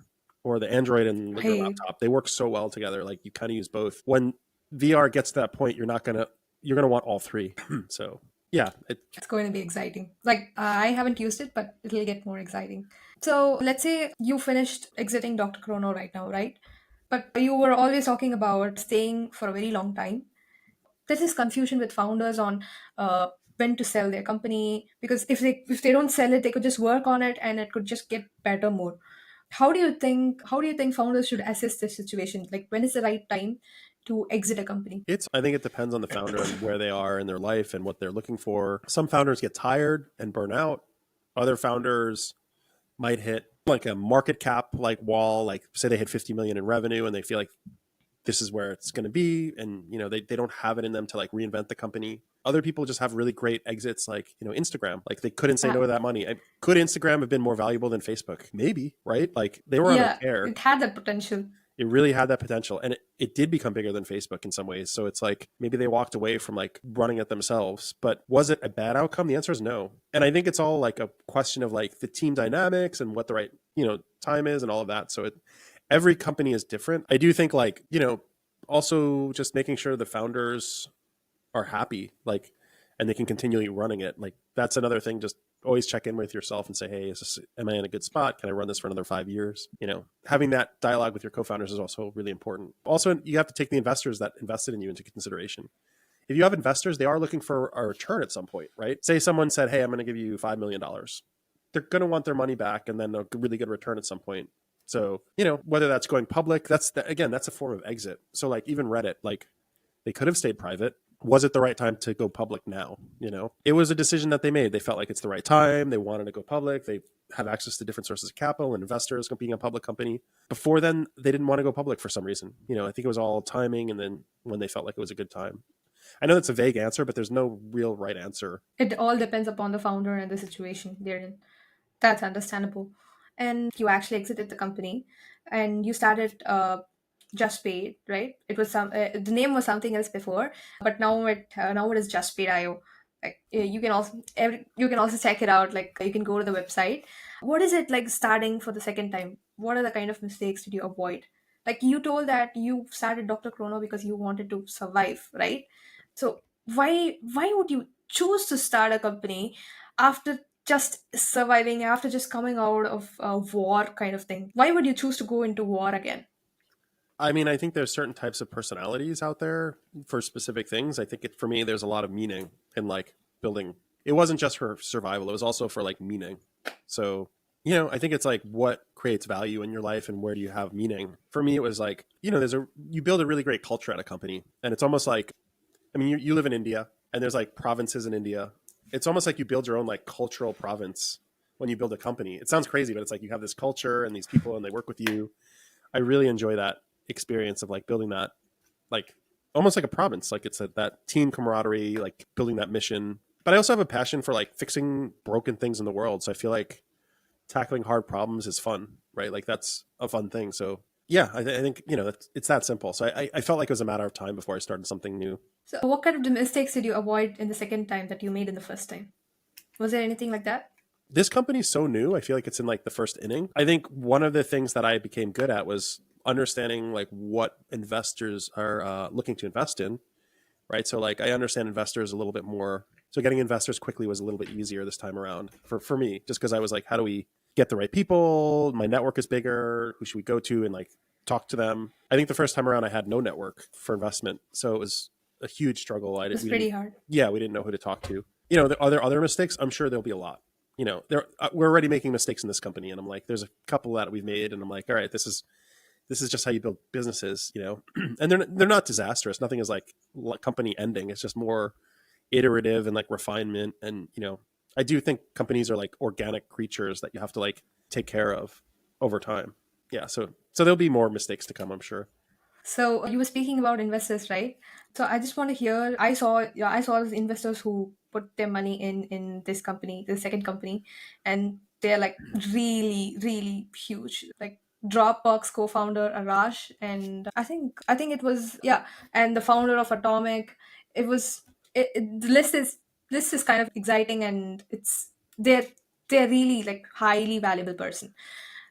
Or the Android and your Right. laptop, they work so well together. Like you kind of use both. When VR gets to that point, you're gonna want all three. So yeah, It's going to be exciting. Like I haven't used it, but it'll get more exciting. So let's say you finished exiting Dr. Chrono right now, right? But you were always talking about staying for a very long time. There's this confusion with founders on when to sell their company because if they don't sell it, they could just work on it and it could just get better more. How do you think founders should assess this situation? Like when is the right time to exit a company? I think it depends on the founder and where they are in their life and what they're looking for. Some founders get tired and burn out. Other founders might hit like a market cap like wall, like say they hit 50 million in revenue and they feel like this is where it's going to be, and they don't have it in them to like reinvent the company. Other people just have really great exits, like Instagram. Like they couldn't say Uh, no to that money. Could Instagram have been more valuable than Facebook? Maybe, right? Like they were on a yeah, tear. it had that potential. It really had that potential, and it did become bigger than Facebook in some ways. So it's like maybe they walked away from like running it themselves. But was it a bad outcome? The answer is no. And I think it's all like a question of like the team dynamics and what the right time is and all of that. So every company is different. I do think like also just making sure the founders are happy, like, and they can continually running it. Like that's another thing. Just always check in with yourself and say, hey, am I in a good spot? Can I run this for another 5 years? Having that dialogue with your co-founders is also really important. Also, you have to take the investors that invested in you into consideration. If you have investors, they are looking for a return at some point, right? Say someone said, hey, I'm going to give you $5 million. They're going to want their money back and then a really good return at some point. So, whether that's going public, that's a form of exit. So like even Reddit, like they could have stayed private. Was it the right time to go public now? It was a decision that they made. They felt like it's the right time. They wanted to go public. They have access to different sources of capital and investors being a public company. Before then, they didn't want to go public for some reason. I think it was all timing. And then when they felt like it was a good time. I know that's a vague answer, but there's no real right answer. It all depends upon the founder and the situation they're in. That's understandable. And you actually exited the company and you started Just Paid, right? It was the name was something else before, but now it is Just Paid IO. Like you can also you can also check it out. Like you can go to the website. What is it like starting for the second time? What are the kind of mistakes did you avoid? Like you told that you started Dr. Chrono because you wanted to survive, right? So why would you choose to start a company after just surviving, after just coming out of a war kind of thing? Why would you choose to go into war again? I mean, I think there's certain types of personalities out there for specific things. I think for me, there's a lot of meaning in like building. It wasn't just for survival; it was also for like meaning. So, I think it's like what creates value in your life and where do you have meaning. For me, it was like, you build a really great culture at a company, and it's almost like, I mean, you live in India, and there's like provinces in India. It's almost like you build your own like cultural province when you build a company. It sounds crazy, but it's like you have this culture and these people, and they work with you. I really enjoy that experience of like building that, like almost like a province, like it's that team camaraderie, like building that mission. But I also have a passion for like fixing broken things in the world. So I feel like tackling hard problems is fun, right? Like that's a fun thing. So yeah, I think it's that simple. So I felt like it was a matter of time before I started something new. So what kind of mistakes did you avoid in the second time that you made in the first time? Was there anything like that? This company's so new. I feel like it's in like the first inning. I think one of the things that I became good at was understanding like what investors are looking to invest in, right? So like I understand investors a little bit more. So getting investors quickly was a little bit easier this time around for me, just because I was like, how do we get the right people? My network is bigger. Who should we go to and like talk to them? I think the first time around I had no network for investment, so it was a huge struggle. It was We pretty didn't, hard. yeah, we didn't know who to talk to. Are there other mistakes? I'm sure there'll be a lot. We're already making mistakes in this company, and I'm like, there's a couple that we've made, and I'm like, all right, this is just how you build businesses. And they're not disastrous. Nothing is like company ending. It's just more iterative and like refinement. And I do think companies are like organic creatures that you have to like take care of over time. Yeah, so there'll be more mistakes to come, I'm sure. So you were speaking about investors, right? So I just want to hear. I saw these investors who put their money in this company, the second company, and they're like really really huge. Like Dropbox co-founder Arash, and I think it was, yeah, and the founder of Atomic. It was the list is kind of exciting, and they're they're really like highly valuable person.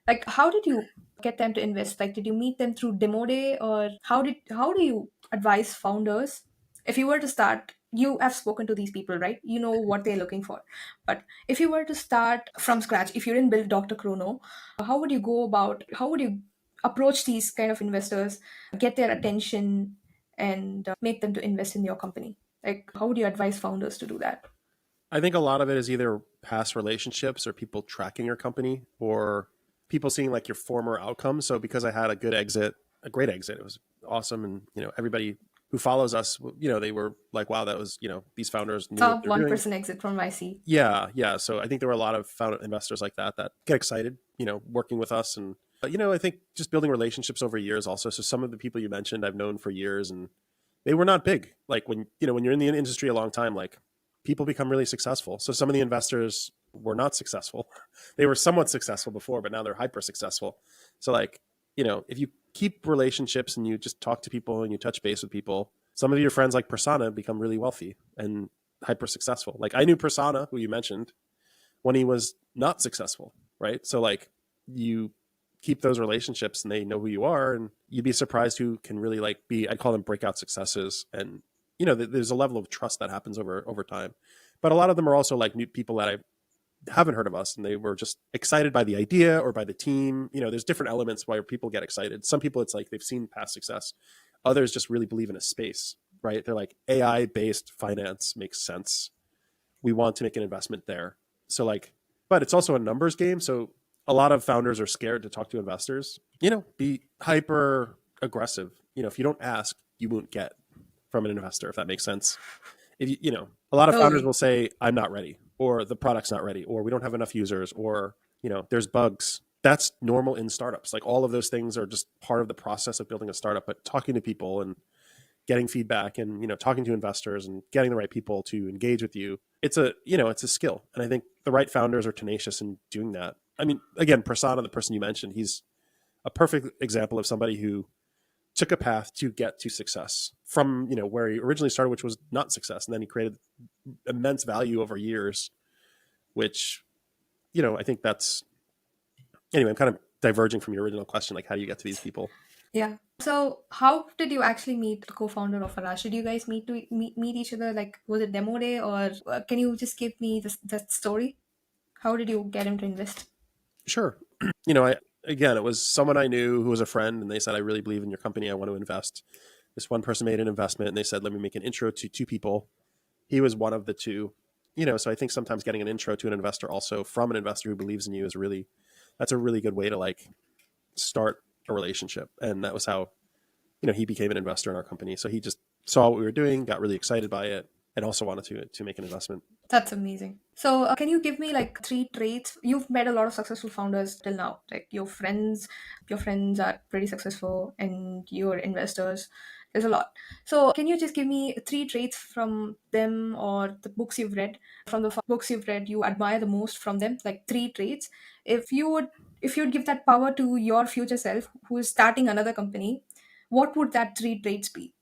Like how did you get them to invest? Like did you meet them through demo day, or how do you advise founders if you were to start? You have spoken to these people, right? You know what they're looking for. But if you were to start from scratch, if you didn't build Dr. Chrono, how would you approach these kind of investors, get their attention, and make them to invest in your company? Like how would you advise founders to do that? I think a lot of it is either past relationships or people tracking your company or people seeing like your former outcomes. So because I had a good exit, a great exit, it was awesome. And, everybody who follows us, they were like, wow, that was, these founders knew what Top they're doing. 1% exit from YC. Yeah. Yeah. So I think there were a lot of found investors like that get excited, working with us. And, I think just building relationships over years also. So some of the people you mentioned I've known for years and they were not big. Like when you're in the industry a long time, like people become really successful. So some of the investors were not successful. They were somewhat successful before, but now they're hyper successful. So like, if you keep relationships and you just talk to people and you touch base with people, some of your friends like Prasanna become really wealthy and hyper successful. Like I knew Prasanna, who you mentioned, when he was not successful, right? So like you keep those relationships and they know who you are, and you'd be surprised who can really like be, I call them breakout successes. And there's a level of trust that happens over time. But a lot of them are also like new people that I haven't heard of us and they were just excited by the idea or by the team. There's different elements why people get excited. Some people it's like they've seen past success. Others just really believe in a space, right? They're like AI based finance makes sense. We want to make an investment there. So like, but it's also a numbers game. So a lot of founders are scared to talk to investors. Be hyper aggressive. If you don't ask, you won't get from an investor, if that makes sense. If a lot of founders Totally. will say, I'm not ready, or the product's not ready, or we don't have enough users, or, there's bugs. That's normal in startups. Like all of those things are just part of the process of building a startup, but talking to people and getting feedback and, talking to investors and getting the right people to engage with you. It's a skill. And I think the right founders are tenacious in doing that. I mean, again, Prasanna, the person you mentioned, he's a perfect example of somebody who took a path to get to success from, where he originally started, which was not success. And then he created immense value over years, which, I think that's, anyway, I'm kind of diverging from your original question. Like, how do you get to these people? Yeah. So, how did you actually meet the co-founder of Arash? Did you guys meet each other? Like, was it demo day, or can you just give me that story? How did you get him to invest? Sure. Again, it was someone I knew who was a friend, and they said, I really believe in your company. I want to invest. This one person made an investment, and they said, let me make an intro to two people. He was one of the two. So I think sometimes getting an intro to an investor also from an investor who believes in you that's a really good way to like start a relationship. And that was how, he became an investor in our company. So he just saw what we were doing, got really excited by it, and also wanted to make an investment. That's amazing. So, can you give me like three traits? You've met a lot of successful founders till now. Like your friends are pretty successful, and your investors. There's a lot. So, can you just give me three traits from them or the books you've read? From the books you've read, you admire the most from them. Like three traits. If you'd give that power to your future self, who is starting another company, what would that three traits be?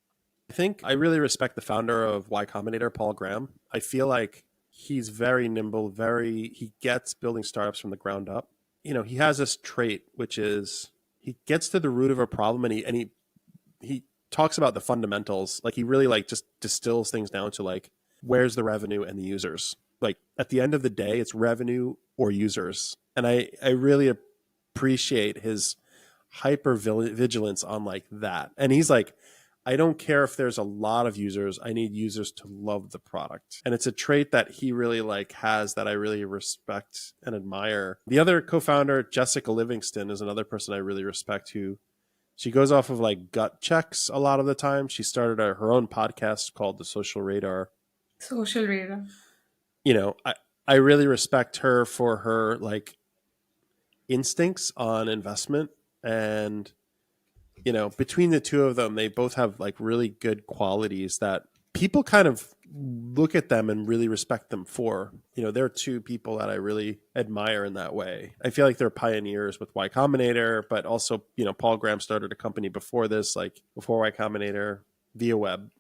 I think I really respect the founder of Y Combinator, Paul Graham. I feel like he's very nimble, he gets building startups from the ground up. He has this trait, which is he gets to the root of a problem, and he talks about the fundamentals. Like, he really like just distills things down to like, where's the revenue and the users? Like, at the end of the day, it's revenue or users. And I really appreciate his hyper vigilance on like that. And he's like, I don't care if there's a lot of users. I need users to love the product. And it's a trait that he really like has that I really respect and admire. The other co-founder, Jessica Livingston, is another person I really respect, who she goes off of like gut checks a lot of the time. She started her own podcast called The Social Radar. Social radar. I really respect her for her like instincts on investment. And between the two of them, they both have like really good qualities that people kind of look at them and really respect them for. They're two people that I really admire in that way. I feel like they're pioneers with Y Combinator, but also, Paul Graham started a company before this, like before Y Combinator, via web.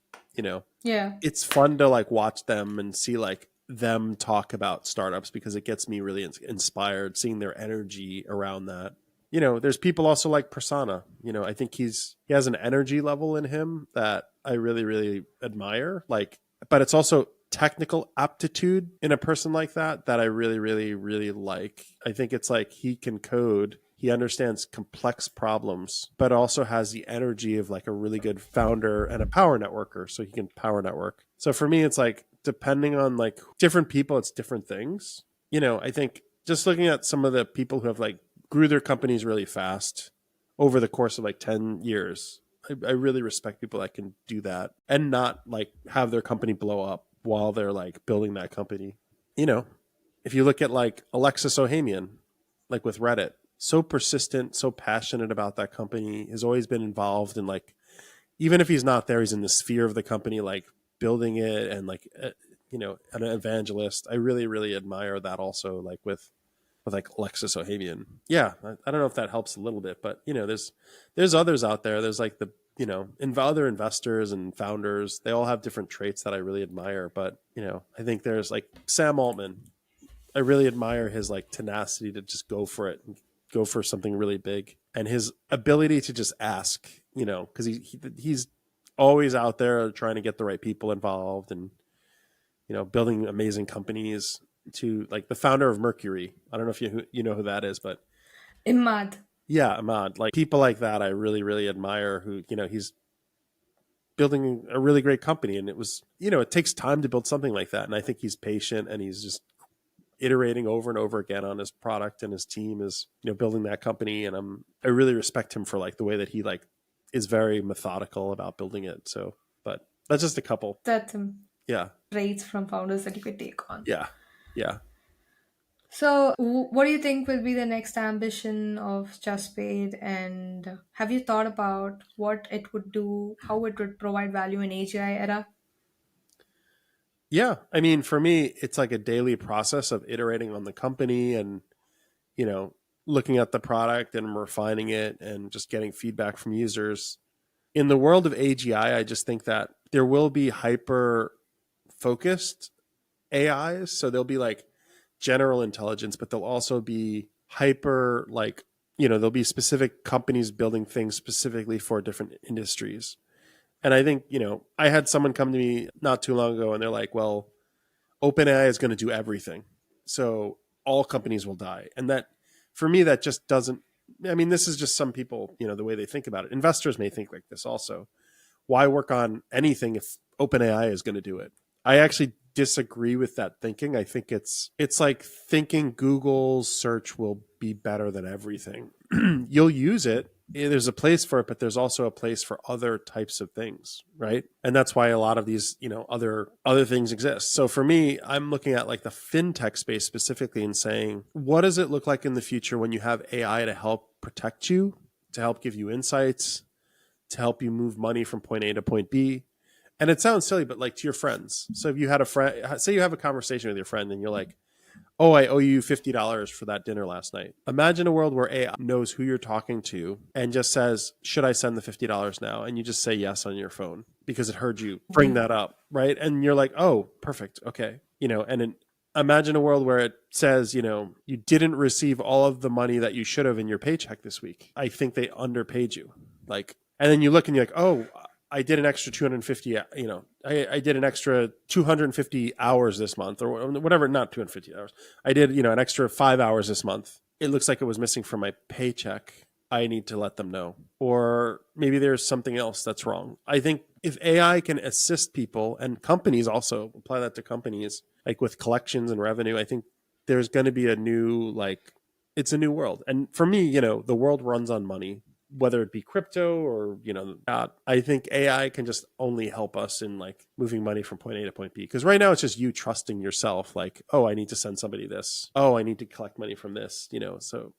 Yeah. It's fun to like watch them and see like them talk about startups, because it gets me really inspired seeing their energy around that. There's people also like Persona. I think he has an energy level in him that I really, really admire. Like, but it's also technical aptitude in a person like that I really, really, really like. I think it's like he can code. He understands complex problems, but also has the energy of like a really good founder and a power networker. So he can power network. So for me, it's like, depending on like different people, it's different things. I think just looking at some of the people who have like grew their companies really fast over the course of like 10 years. I really respect people that can do that and not like have their company blow up while they're like building that company. You know, if you look at like Alexis Ohanian, like with Reddit, so persistent, so passionate about that company, has always been involved in like, even if he's not there, he's in the sphere of the company, like building it and like, an evangelist. I really, really admire that also, like with like Alexis Ohanian. Yeah, I don't know if that helps a little bit, but there's others out there. There's like the other investors and founders. They all have different traits that I really admire. But I think there's like Sam Altman. I really admire his like tenacity to just go for it and go for something really big, and his ability to just ask. Because he's always out there trying to get the right people involved and building amazing companies. To like the founder of Mercury. I don't know if you know who that is, but Imad. yeah, Ahmad. Like people like that, I really, really admire. Who he's building a really great company, and it was it takes time to build something like that, and I think he's patient and he's just iterating over and over again on his product, and his team is building that company, and I really respect him for like the way that he like is very methodical about building it. So, but that's just a couple. That's Yeah, traits from founders that you could take on. yeah, yeah. So, what do you think will be the next ambition of Justpaid? And have you thought about what it would do, how it would provide value in AGI era? Yeah, I mean, for me, it's like a daily process of iterating on the company and, you know, looking at the product and refining it and just getting feedback from users. In the world of AGI, I just think that there will be hyper focused AIs. So they'll be like general intelligence, but they'll also be hyper like, there'll be specific companies building things specifically for different industries. And I think, I had someone come to me not too long ago and they're like, well, OpenAI is going to do everything. So all companies will die. And that, for me, that just doesn't, I mean, this is just some people, the way they think about it. Investors may think like this also. Why work on anything if OpenAI is going to do it? I actually disagree with that thinking. I think it's like thinking Google's search will be better than everything. You'll use it. There's a place for it, but there's also a place for other types of things, right? And that's why a lot of these, other things exist. So for me, I'm looking at like the fintech space specifically and saying, what does it look like in the future when you have AI to help protect you, to help give you insights, to help you move money from point A to point B? And it sounds silly, but like to your friends. So if you had a friend, say you have a conversation with your friend and you're like, oh, I owe you $50 for that dinner last night. Imagine a world where AI knows who you're talking to and just says, should I send the $50 now? And you just say yes on your phone because it heard you bring that up, right? And you're like, oh, perfect. Okay. Imagine a world where it says, you didn't receive all of the money that you should have in your paycheck this week. I think they underpaid you. Like, and then you look and you're like, oh, I did an extra 250, I did an extra 250 hours this month or whatever, not 250 hours. I did, an extra 5 hours this month. It looks like it was missing from my paycheck. I need to let them know. Or maybe there's something else that's wrong. I think if AI can assist people, and companies also apply that to companies, like with collections and revenue, I think there's going to be it's a new world. And for me, the world runs on money, whether it be crypto or not. I think AI can just only help us in like moving money from point A to point B, because right now it's just you trusting yourself, like, oh, I need to send somebody this, oh, I need to collect money from this. So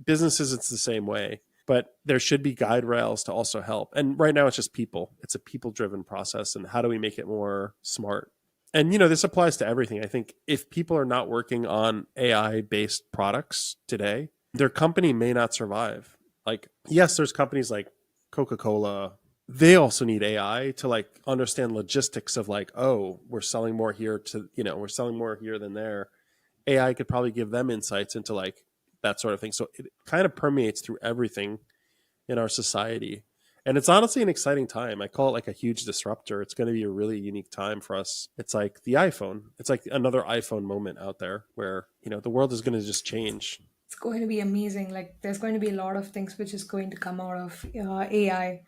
businesses, it's the same way, but there should be guide rails to also help. And right now it's just people, it's a people driven process, and how do we make it more smart? And this applies to everything. I think if people are not working on AI based products today, their company may not survive. Like, yes, there's companies like Coca-Cola. They also need AI to like understand logistics of like, oh, we're selling more here we're selling more here than there. AI could probably give them insights into like that sort of thing. So it kind of permeates through everything in our society. And it's honestly an exciting time. I call it like a huge disruptor. It's going to be a really unique time for us. It's like the iPhone. It's like another iPhone moment out there where, the world is going to just change. It's going to be amazing. Like, there's going to be a lot of things which is going to come out of AI.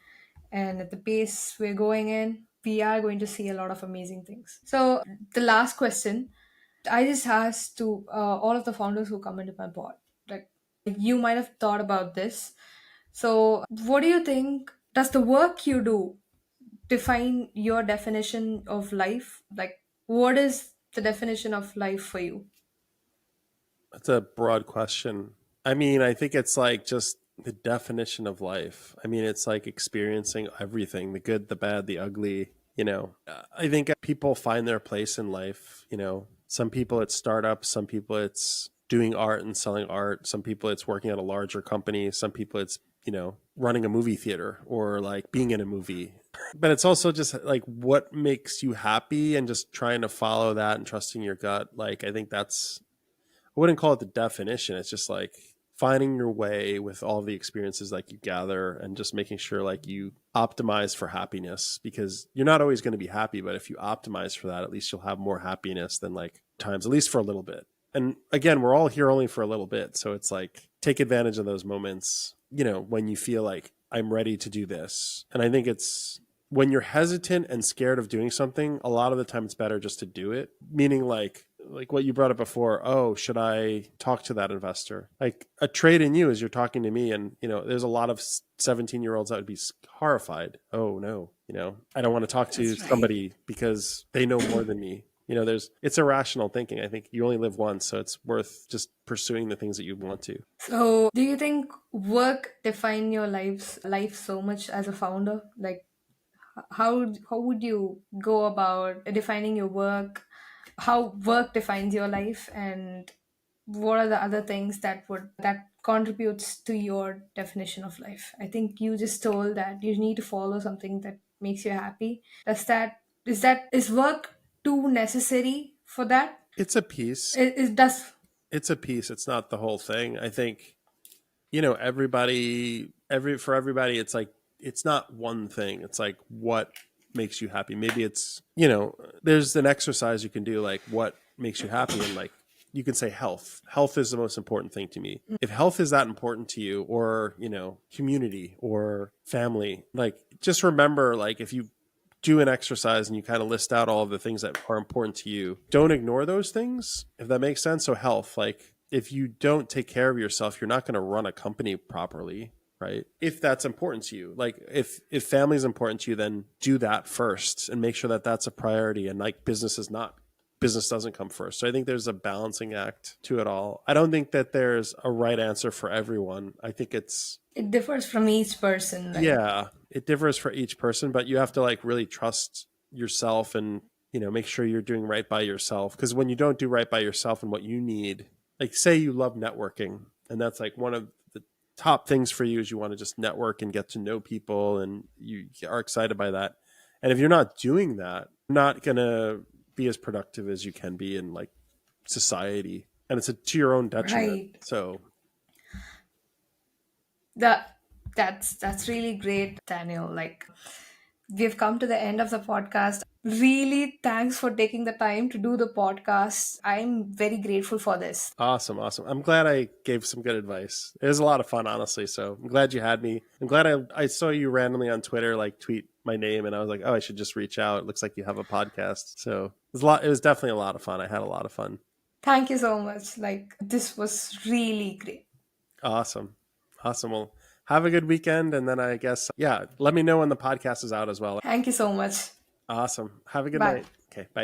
And at the pace we're going in, we are going to see a lot of amazing things. So, the last question I just asked to all of the founders who come into my board, like, you might have thought about this. So, what do you think? Does the work you do define your definition of life? Like, what is the definition of life for you? That's a broad question. I mean, I think it's like just the definition of life. I mean, it's like experiencing everything, the good, the bad, the ugly. I think people find their place in life. Some people it's startups, some people it's doing art and selling art, some people it's working at a larger company, some people it's, running a movie theater or like being in a movie. But it's also just like what makes you happy and just trying to follow that and trusting your gut. Like, I think that's, I wouldn't call it the definition. It's just like finding your way with all the experiences like you gather and just making sure like you optimize for happiness, because you're not always going to be happy, but if you optimize for that, at least you'll have more happiness than like times, at least for a little bit. And again, we're all here only for a little bit. So it's like take advantage of those moments, when you feel like I'm ready to do this. And I think it's when you're hesitant and scared of doing something, a lot of the time it's better just to do it. Meaning like what you brought up before, oh, should I talk to that investor? Like a trade in you is you're talking to me, and there's a lot of 17-year-olds that would be horrified. Oh no, I don't want to talk to That's right. somebody because they know more than me. It's irrational thinking. I think you only live once, so it's worth just pursuing the things that you want to. So, do you think work define your life so much as a founder? Like, how would you go about defining your work? How work defines your life, and what are the other things that contributes to your definition of life? I think you just told that you need to follow something that makes you happy. Is work too necessary for that? It's a piece. It does. It's a piece. It's not the whole thing. I think, for everybody, it's like, it's not one thing. It's like, what makes you happy? Maybe it's, there's an exercise you can do, like, what makes you happy, and like, you can say health is the most important thing to me. If health is that important to you, or community or family, like, just remember, like, if you do an exercise and you kind of list out all of the things that are important to you, don't ignore those things, if that makes sense. So health, like, if you don't take care of yourself, you're not going to run a company properly, right? If that's important to you, like, if family is important to you, then do that first and make sure that that's a priority, and like, business doesn't come first. So I think there's a balancing act to it all. I don't think that there's a right answer for everyone. I think It differs from each person. Like, yeah, it differs for each person, but you have to like really trust yourself, and make sure you're doing right by yourself, because when you don't do right by yourself and what you need, like, say you love networking, and that's like one of the top things for you, is you want to just network and get to know people, and you are excited by that. And if you're not doing that, you're not going to be as productive as you can be in like society, and to your own detriment. right. So That that's really great, Daniel. Like, we've come to the end of the podcast. Really, thanks for taking the time to do the podcast. I'm very grateful for this. awesome, awesome. I'm glad I gave some good advice. It was a lot of fun, honestly. So I'm glad you had me. I'm glad I saw you randomly on Twitter, like, tweet my name, and I was like, oh, I should just reach out. It looks like you have a podcast. So it was definitely a lot of fun. I had a lot of fun. Thank you so much. Like, this was really great. Awesome. Awesome. Well, have a good weekend. And then I guess, yeah, let me know when the podcast is out as well. Thank you so much. Awesome. Have a good Bye. night. Okay. Bye.